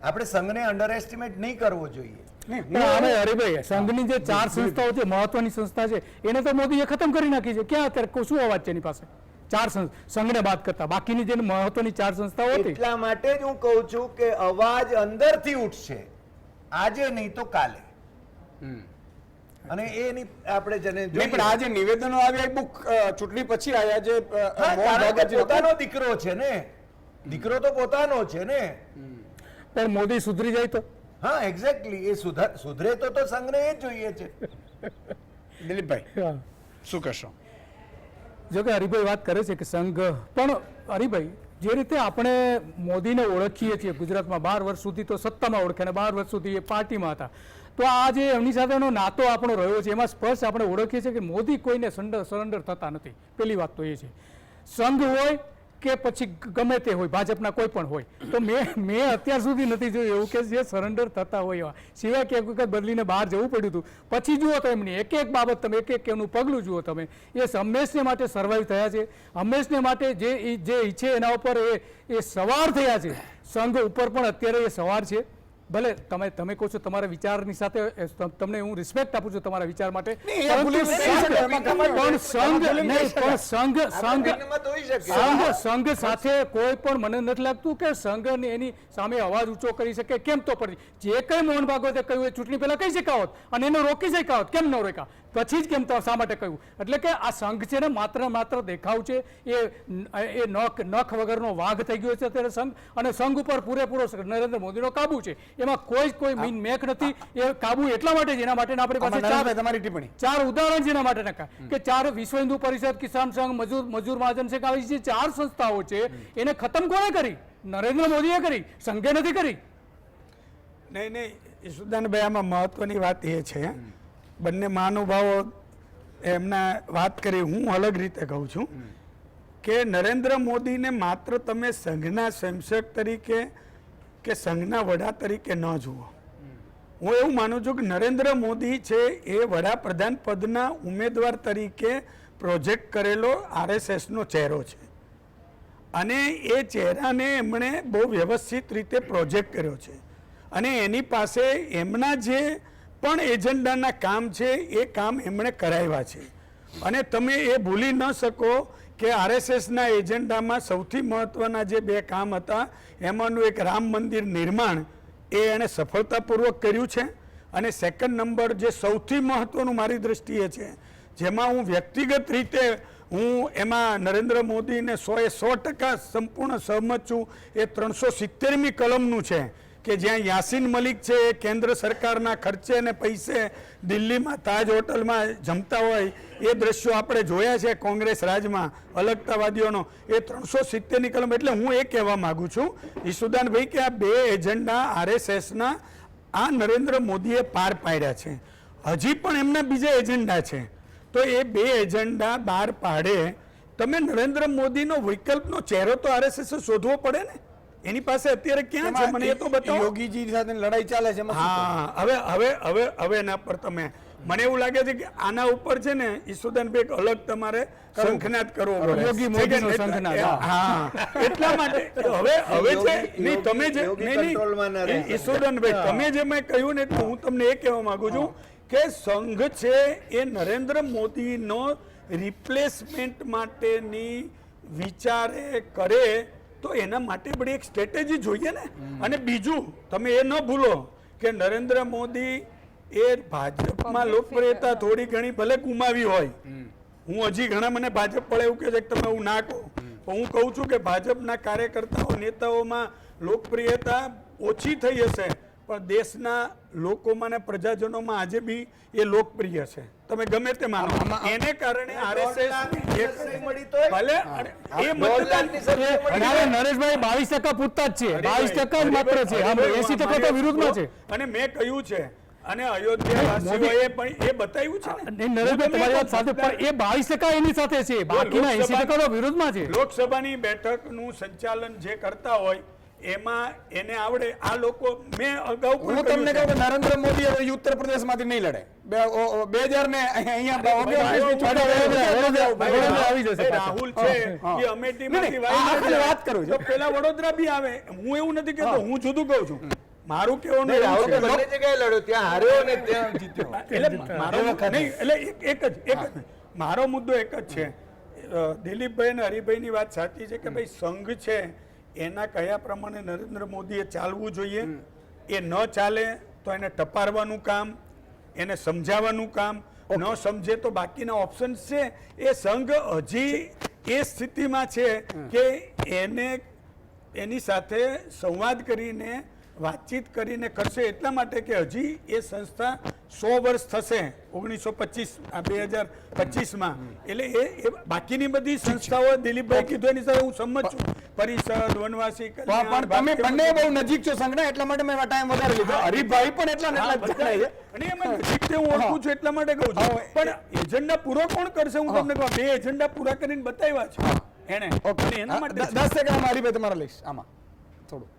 આપણે સંઘને અંડર એસ્ટિમેટ નહીં કરવો જોઈએ. પણ આમે હરિભાઈ સંઘની જે 4 સંસ્થાઓ છે, મહત્વની સંસ્થા છે, એને તો મોદીએ ખતમ કરી નાખી છે. ક્યાં અત્યારે શું અવાજ છે એની પાસે? 4 સંઘને બાદ કરતા બાકીની જે મહત્વની 4 સંસ્થાઓ હતી. એટલા માટે જ હું કહું છું કે અવાજ અંદરથી ઉઠશે, આજે નહીં તો કાલે. અને એની આપણે જેને નહીં, પણ આ જે નિવેદનો આવ્યા એ બુક ચૂંટણી પછી આવ્યા, જે હા, મોહન કારણ કે ભાગવતજી પોતાનો દીકરો છે ને, દીકરો તો પોતાનો છે ને. પણ મોદી સુધરી જાય તો હા, એક્ઝેક્ટલી. એ સુધરે તો સંઘને એ જ જોઈએ છે. દિલીપભાઈ હા. શું કહેશો? જો કે હરિભાઈ વાત કરે છે કે સંઘ, પણ હરિભાઈ જે રીતે આપણે મોદીને ઓળખીએ છીએ ગુજરાતમાં 12 વર્ષ સુધી તો સત્તામાં ઓળખે અને 12 વર્ષ સુધી એ પાર્ટીમાં હતા, તો આ જે એમની સાથેનો નાતો આપણો રહ્યો છે એમાં સ્પષ્ટ આપણે ઓળખીએ છીએ કે મોદી કોઈને સરેન્ડર થતા નથી. પહેલી વાત તો એ છે. સંઘ હોય કે પછી ગમે તે હોય, ભાજપના કોઈ પણ હોય, તો મેં અત્યાર સુધી નથી જોયું એવું કે જે સરેન્ડર થતા હોય એવા, સિવાય કે એક વખત બદલીને બહાર જવું પડ્યું હતું. પછી જુઓ તો એમની એક એક બાબત, તમે એક એમનું પગલું જુઓ તમે, એ હંમેશને માટે સર્વાઈવ થયા છે, હંમેશને માટે જે ઈચ્છે એના ઉપર એ સવાર થયા છે. સંઘ ઉપર પણ અત્યારે એ સવાર છે. ભલે તમે કહો છો તમારા વિચારની સાથે તમને હું રિસ્પેક્ટ આપું છું તમારા વિચાર માટે, સંઘ સાથે કોઈ પણ મને નથી લાગતું કે સંઘ એની સામે અવાજ ઊંચો કરી શકે. કેમ તો પછી જે કઈ મોહન ભાગવતે કહ્યું એ ચૂંટણી પહેલા કહી શકાવત અને એને રોકી શકાવત, કેમ ન રોક્યા? પછી જ કેમ તો શા માટે કહ્યું? એટલે કે આ સંઘ છે ને માત્ર દેખાવ છે, એ નખ વગરનો વાઘ થઈ ગયો છે અત્યારે સંઘ, અને સંઘ ઉપર પૂરેપૂરો નરેન્દ્ર મોદીનો કાબુ છે. એમાં કોઈ મીન મેક નથી. એ કાબુ એટલા માટે જ એના માટે આપણી પાસે તમારી ટિપ્પણી 4 ઉદાહરણ છે એના માટે કે 4 વિશ્વ હિન્દુ પરિષદ, કિસાન સંઘ, મજૂર મહાજન સંઘ, આવી જે 4 સંસ્થાઓ છે એને ખતમ કોણે કરી? નરેન્દ્ર મોદીએ કરી, સંઘે નથી કરી. નહીં ઈસુદાનભાઈ, આમાં મહત્વની વાત એ છે, બંને મહાનુભાવો એમના વાત કરી, હું અલગ રીતે કહું છું કે નરેન્દ્ર મોદીને માત્ર તમે સંઘના સંસદ તરીકે કે સંઘના વડા તરીકે ન જુઓ. હું એવું માનું છું કે નરેન્દ્ર મોદી છે એ વડાપ્રધાન પદના ઉમેદવાર તરીકે પ્રોજેક્ટ કરેલો RSSનો ચહેરો છે, અને એ ચહેરાને એમણે બહુ વ્યવસ્થિત રીતે પ્રોજેક્ટ કર્યો છે, અને એની પાસે એમના જે પણ એજન્ડાના કામ છે એ કામ એમણે કરાવ્યા છે. અને તમે એ ભૂલી ન શકો કે RSSના એજન્ડામાં સૌથી મહત્વના જે 2 કામ હતા એમાંનું એક રામ મંદિર નિર્માણ એ એણે સફળતાપૂર્વક કર્યું છે, અને સેકન્ડ નંબર જે સૌથી મહત્વનું મારી દ્રષ્ટિએ છે, જેમાં હું વ્યક્તિગત રીતે હું એમાં નરેન્દ્ર મોદીને 100% સંપૂર્ણ સહમત છું, એ 370મી કલમનું છે કે જ્યાં યાસીન મલિક છે એ કેન્દ્ર સરકારના ખર્ચે અને પૈસે દિલ્હીમાં તાજ હોટલમાં જમતા હોય એ દ્રશ્યો આપણે જોયા છે કોંગ્રેસ રાજમાં અલગતાવાદીઓનો. એ 370ની કલમ, એટલે હું એ કહેવા માગું છું ઈસુદાનભાઈ કે આ 2 એજન્ડા RSSના આ નરેન્દ્ર મોદીએ પાર પાડ્યા છે. હજી પણ એમના બીજા એજન્ડા છે, તો એ 2 એજન્ડા બહાર પાડે. તમે નરેન્દ્ર મોદીનો વિકલ્પનો ચહેરો તો RSS શોધવો પડે ને, એની પાસે અત્યારે ક્યાં છે મને એ તો બતાવો. યોગીજી સાથે લડાઈ ચાલે છે. હા, હવે એના પર તમે, મને એવું લાગે છે કે આના ઉપર છે ને ઈસુદાનભાઈ અલગ તમારે શંખનાદ કરવો પડે. યોગી મોદીનો શંખનાદ. હા, એટલા માટે હવે છે નહીં, તમે જે નહીં ઈસુદાનભાઈ તમે જે મેં કહ્યું ને, એટલે હું તમને એ કહેવા માંગુ છું કે સંઘ છે એ નરેન્દ્ર મોદીનો રિપ્લેસમેન્ટ માટેની વિચારે કરે તો એના માટે બધી એક સ્ટ્રેટેજી જોઈએ ને. અને બીજું તમે એ ન ભૂલો કે નરેન્દ્ર મોદી એ ભાજપમાં લોકપ્રિયતા થોડી ઘણી ભલે ગુમાવી હોય, હું હજી ઘણા મને ભાજપ પડે એવું કહે છે કે તમે એવું ના કહો, પણ હું કહું છું કે ભાજપના કાર્યકર્તાઓ નેતાઓમાં લોકપ્રિયતા ઓછી થઈ હશે, પણ દેશના લોકોમાં ને પ્રજાજનોમાં આજે બી એ લોકપ્રિય છે. તમે ગમે તે માનો, એને કારણે નરેશભાઈ 22% પૂરતા જ છે, 22% જ માત્ર છે, 80% તો વિરુદ્ધમાં છે. અને મેં કહ્યું છે, અને અયોધ્યાવાસીઓએ પણ એ બતાવ્યું છે ને. નરેશભાઈ તમારી વાત સાથે, પણ એ 22% એની સાથે છે, બાકીના 80% તો વિરુદ્ધમાં છે. લોકસભાની બેઠકનું સંચાલન જે કરતા હોય એમાં એને આવડે. આ લોકો મેં અગાઉ હું તમને કહું કે નરેન્દ્ર મોદી હવે ઉત્તર પ્રદેશમાંથી નહીં લડે. 2000 ને અહીંયા આવી જશે. રાહુલ છે એ અમેઠીમાંથી વાત કરું છું. તો પેલા વડોદરા બી આવે. હું એવું નથી કહેતો, હું જુદું કહું છું. મારું કેવાનું બંને જગ્યાએ લડ્યો, ત્યાં હાર્યો અને ત્યાં જીત્યો. એટલે મારો નહીં, એટલે એક જ મારો મુદ્દો એક જ છે. દિલીપભાઈ અને હરિભાઈની વાત સાચી છે કે ભાઈ સંઘ છે એના કયા પ્રમાણે નરેન્દ્ર મોદીએ ચાલવું જોઈએ. એ ન ચાલે તો એને ટપારવાનું કામ, એને સમજાવવાનું કામ, ન સમજે તો બાકીના ઓપ્શન્સ છે. એ સંઘ હજી એ સ્થિતિમાં છે કે એને એની સાથે સંવાદ કરીને વાતચીત કરીને કરશે, એટલા માટે કે હજી એ સંસ્થા 100 વર્ષ થશે 2025માં. એટલે એ બાકીની બધી સંસ્થાઓ દિલીપભાઈ કીધું એની સાથે હું સંમત છું. પરિષદ, વનવાસી પણ તમે બંને બહુ નજીક છો સંઘના, એટલા માટે મેં ટાઈમ વધારે લીધો. હરિભાઈ પણ એટલા ને એટલા જ છે, અને એમાં નજીકથી હું ઓળખું છું એટલા માટે કહું છું. પણ એજન્ડા પૂરો કોણ કરશે? હું તમને કહું, 2 એજન્ડા પૂરા કરીને બતાવ્યા છે એને. એના માટે 10 સેકન્ડ હરિભાઈ તમારા લઈશ આમાં થોડું.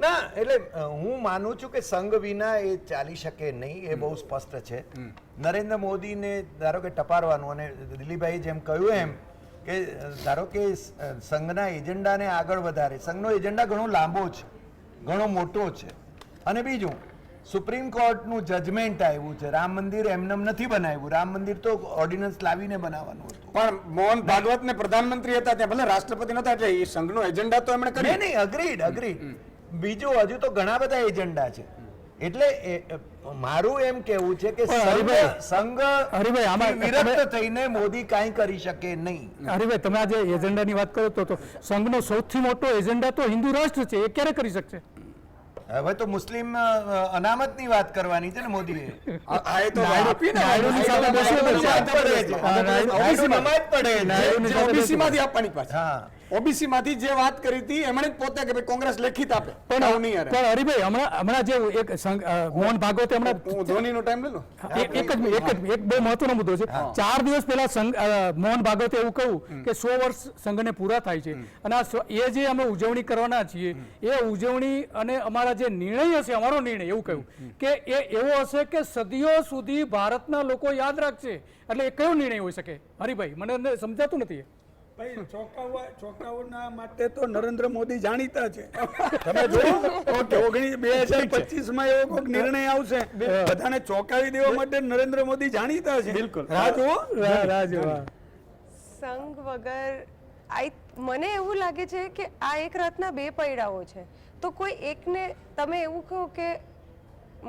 ના, એટલે હું માનું છું કે સંઘ વિના એ ચાલી શકે નહીં, એ બહુ સ્પષ્ટ છે. નરેન્દ્ર મોદીને ધારો કે ટપારવાનું, અને દિલીપભાઈ જેમ કહ્યું એમ કે ધારો કે સંઘના એજન્ડાને આગળ વધારે. સંઘનો એજન્ડા ઘણો લાંબો છે, ઘણો મોટો છે. અને બીજું, સુપ્રીમ કોર્ટનું જજમેન્ટ આવ્યું છે, રામ મંદિર એમનેમ નથી બનાવ્યું. રામ મંદિર તો ઓર્ડિનન્સ લાવીને બનાવવાનું હતું. પણ મોહન ભાગવત ને પ્રધાનમંત્રી હતા ત્યાં, ભલે રાષ્ટ્રપતિ નતા, એટલે એ સંઘનો એજન્ડા તો એમણે કર્યો. નહીં, અગ્રીડ. બીજું હજુ તો ઘણા બધા એજન્ડા છે. એટલે મારું એમ કેવું છે કે સંઘ વિરક્ત થઈને મોદી કાંઈ કરી શકે નહીં. હરિભાઈ, તમે આજે એજન્ડાની વાત કરો તો સંઘનો સૌથી મોટો એજન્ડા તો હિન્દુ રાષ્ટ્ર છે, એ ક્યારે કરી શકશે? હવે તો મુસ્લિમ અનામતની વાત કરવાની છે ને મોદીએ. આ એ તો આપી ને, નાયડુની સાથે બેસીએ તો નમાજ પડે છે. નાયડુ નમાજ પડે છે. ઓબીસી માંથી આપવાની પાછી. હા. ઓબીસી માંથી જે વાત કરી હતી એમણે જ પોતે કે ભાઈ કોંગ્રેસ લેખિત આપે પણ આવું નહીં યાર. પણ હરિભાઈ હમણાં જે એક મોહન ભાગવતે હમણાં હું ધોનીનો ટાઈમ લઈ લઉં. એક બહુ મહત્વનો મુદ્દો છે. 4 દિવસ પહેલા મોહન ભાગવતે એવું કહ્યું કે 100 વર્ષ સંઘને પૂરા થાય છે અને એ જે અમે ઉજવણી કરવાના છીએ એ ઉજવણી અને અમારા જે નિર્ણય હશે, અમારો નિર્ણય એવું કહ્યું કે એ એવો હશે કે સદીઓ સુધી ભારતના લોકો યાદ રાખશે. એટલે એ કયો નિર્ણય હોઈ શકે હરિભાઈ? મને સમજાતું નથી. ભાઈ ચોકાઓના માટે તો નરેન્દ્ર મોદી જાણીતા છે. તમે જોયું કે 2025 માં એવો કોઈક નિર્ણય આવશે બધાને ચોંકાવી દેવા માટે નરેન્દ્ર મોદી જાણીતા છે. બિલકુલ. સંઘ વગર મને એવું લાગે છે કે આ એક રાતના બે પૈડાઓ છે. તો કોઈ એકને તમે એવું કહો કે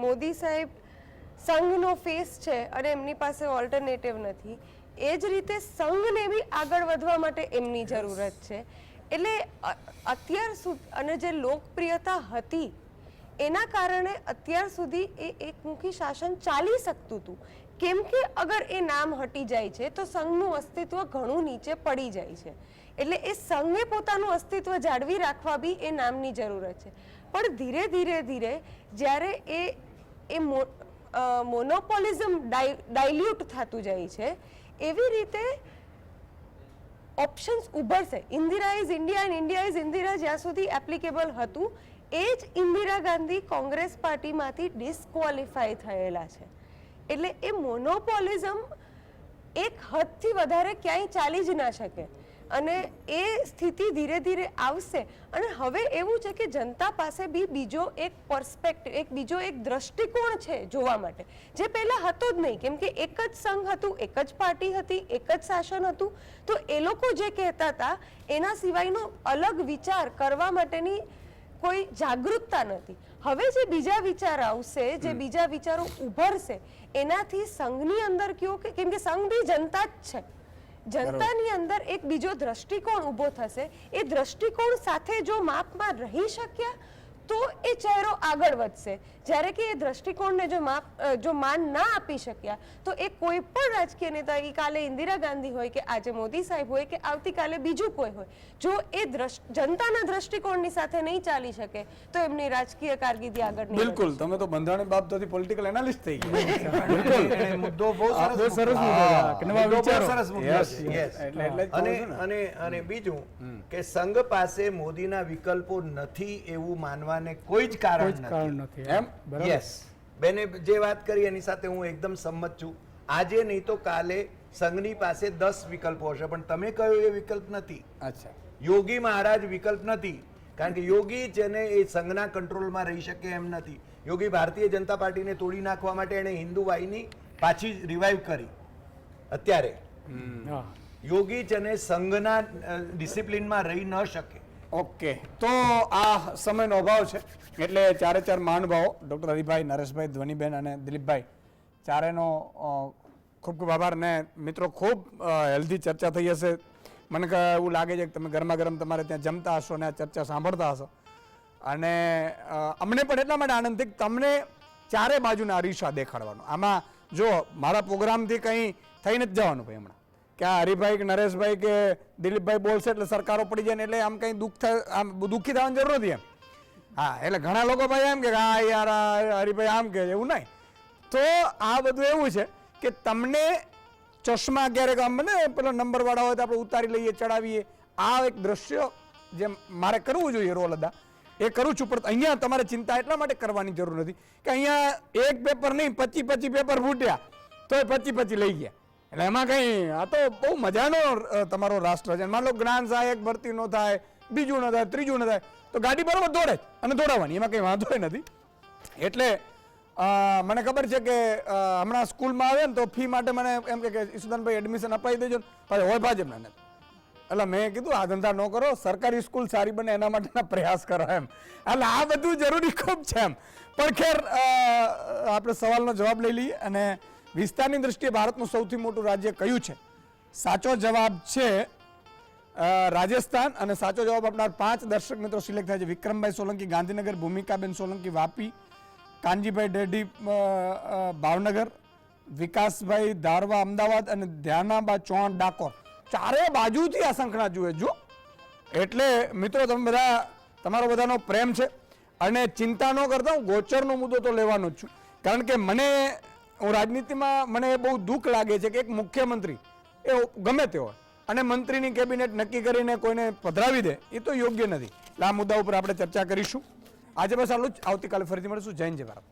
મોદી સાહેબ સંઘનો ફેસ છે અને એમની પાસે ઓલ્ટરનેટિવ નથી, એ જ રીતે સંઘને બી આગળ વધવા માટે એમની જરૂરત છે. એટલે અત્યાર સુધી અને જે લોકપ્રિયતા હતી એના કારણે અત્યાર સુધી એ એકમુખી શાસન ચાલી શકતું હતું. કેમ કે અગર એ નામ હટી જાય છે તો સંઘનું અસ્તિત્વ ઘણું નીચે પડી જાય છે. એટલે એ સંઘે પોતાનું અસ્તિત્વ જાળવી રાખવા બી એ નામની જરૂરત છે. પણ ધીરે ધીરે ધીરે જ્યારે એ મોનોપોલિઝમ ડાયલ્યુટ થતું જાય છે, એવી રીતે ઓપ્શન્સ ઉભરશે. Indira is India and India is Indira જ્યાં સુધી એપ્લિકેબલ હતું એ જ ઇન્દિરા ગાંધી કોંગ્રેસ પાર્ટીમાંથી ડિસ્ક્વોલિફાય થયેલા છે. એટલે એ મોનોપોલિઝમ એક હદથી વધારે ક્યાંય ચાલી જ ના શકે અને એ સ્થિતિ ધીરે ધીરે આવશે. અને હવે એવું છે કે જનતા પાસે બી બીજો એક પર્સપેક્ટિવ, એક બીજો એક દ્રષ્ટિકોણ છે જોવા માટે, જે પહેલા હતો જ નહીં. કેમ કે એક જ સંઘ હતું, એક જ પાર્ટી હતી, એક જ શાસન હતું. તો એ લોકો જે કહેતા હતા એના સિવાયનો અલગ વિચાર કરવા માટેની કોઈ જાગૃતતા નથી. હવે જે બીજા વિચાર આવશે, જે બીજા વિચારો ઉભરશે, એનાથી સંઘની અંદર કયો કે કેમ કે સંઘ બી જનતા જ છે, જનતાની અંદર એક બીજો દ્રષ્ટિકોણ ઊભો થશે. એ દ્રષ્ટિકોણ સાથે જો માપમાં રહી શક્યા તો એ ચહેરો આગળ વધશે. જ્યારે કે એ દ્રષ્ટિકોણને જો માન ના આપી શક્યા તો એ કોઈ પણ રાજકીય નેતા, એ કાલે ઇન્દિરા ગાંધી હોય કે આજે મોદી સાહેબ હોય કે આવતીકાલે બીજું કોઈ હોય, જો એ જનતાના દ્રષ્ટિકોણની સાથે નહીં ચાલી શકે તો એમની રાજકીય કારકિર્દી આગળ નહીં. બિલકુલ. તમે તો બંધારણ બાબતોથી પોલિટિકલ એનાલિસ્ટ થઈ ગયા. મુદ્દો બહુ સરસ મુદ્દો છે. અને બીજું કે સંઘ પાસે મોદીના વિકલ્પો નથી એવું માનવાને કોઈ જ કારણ નથી. એમ યસ, બેને જે વાત કરી એની સાથે હું એકદમ સંમત છું. આજે નહીં તો કાલે સંઘની પાસે 10 વિકલ્પો હશે, પણ તમે કહ્યું એ વિકલ્પ નથી. અચ્છા. યોગી મહારાજ વિકલ્પ નથી, કારણ કે યોગી જેને એ સંઘના કંટ્રોલમાં રહી શકે એમ નથી. યોગી ભારતીય જનતા પાર્ટીને તોડી નાખવા માટે એને હિન્દુ વાહિની પાછી રિવાઇવ કરી. અત્યારે યોગી જેને સંઘના ડિસિપ્લિનમાં રહી ન શકે. ઓકે, તો આ સમયનો અભાવ છે એટલે ચારે ચાર મહાનુભાવો ડૉક્ટર હરિભાઈ, નરેશભાઈ, ધ્વનિબેન અને દિલીપભાઈ, ચારેનો ખૂબ ખૂબ આભાર. ને મિત્રો, ખૂબ હેલ્ધી ચર્ચા થઈ હશે. મને એવું લાગે છે કે તમે ગરમા ગરમ તમારે ત્યાં જમતા હશો અને આ ચર્ચા સાંભળતા હશો. અને અમને પણ એટલા માટે આનંદ કે તમને ચારે બાજુના અરીસા દેખાડવાનો. આમાં જો મારા પ્રોગ્રામથી કંઈ થઈ નથી જવાનું ભાઈ હમણાં કે આ હરિભાઈ કે નરેશભાઈ કે દિલીપભાઈ બોલશે એટલે સરકારો પડી જાય ને એટલે આમ કંઈ દુઃખી થવાની જરૂર નથી એમ. હા, એટલે ઘણા લોકો ભાઈ એમ કે હા યાર હરિભાઈ આમ કે એવું નહીં. તો આ બધું એવું છે કે તમને ચશ્મા ક્યારેક આમ ને પેલો નંબર વાળા હોય તો આપણે ઉતારી લઈએ, ચડાવીએ. આ એક દ્રશ્ય જે મારે કરવું જોઈએ રોલ અદા એ કરું છું. પણ અહીંયા તમારે ચિંતા એટલા માટે કરવાની જરૂર નથી કે અહીંયા એક પેપર નહીં 25 પેપર ફૂટ્યા તો એ 25 લઈ ગયા. એટલે એમાં કંઈ આ તો બહુ મજાનો તમારો રાષ્ટ્ર છે. માન લો જ્ઞાન સહાયક ભરતી ન થાય, બીજું ન થાય, ત્રીજું ન થાય તો ગાડી બરોબર દોડે અને દોડાવવાની, એમાં કંઈ વાંધો નથી. એટલે મને ખબર છે કે હમણાં સ્કૂલમાં આવે ને તો ફી માટે મને એમ કે ઈશુદાનભાઈ એડમિશન અપાવી દેજો ને, પછી હોય ભાજપના નથી. એટલે મેં કીધું આ ધંધા ન કરો, સરકારી સ્કૂલ સારી બને એના માટેના પ્રયાસ કરો એમ. એટલે આ બધું જરૂરી ખૂબ છે એમ. પણ ખેર, આપણે સવાલનો જવાબ લઈ લઈએ. અને વિસ્તારની દ્રષ્ટિએ ભારતનું સૌથી મોટું રાજ્ય કયું છે? સાચો જવાબ છે રાજસ્થાન અને સાચો જવાબ આપનાર 5 દર્શક મિત્રો સિલેક્ટ થાય છે. વિક્રમભાઈ સોલંકી ગાંધીનગર, ભૂમિકાબેન સોલંકી વાપી, કાનજીભાઈ ડેડી ભાવનગર, વિકાસભાઈ ધારવા અમદાવાદ અને ધ્યાનાબા ચૌહાણ ડાકોર. ચારે બાજુથી આ શંખના જુએ જો. એટલે મિત્રો તમે બધા, તમારો બધાનો પ્રેમ છે અને ચિંતા ન કરતા, હું ગોચરનો મુદ્દો તો લેવાનો જ છું. કારણ કે હું રાજનીતિમાં મને બહુ દુઃખ લાગે છે કે એક મુખ્યમંત્રી એ ગમે તે હોય અને મંત્રીની કેબિનેટ નક્કી કરીને કોઈને પધરાવી દે, એ તો યોગ્ય નથી. એટલે આ મુદ્દા ઉપર આપણે ચર્ચા કરીશું. આજે બસ આટલું જ. આવતીકાલે ફરીથી મળીશું. જય હિન્દ, જય ભારત.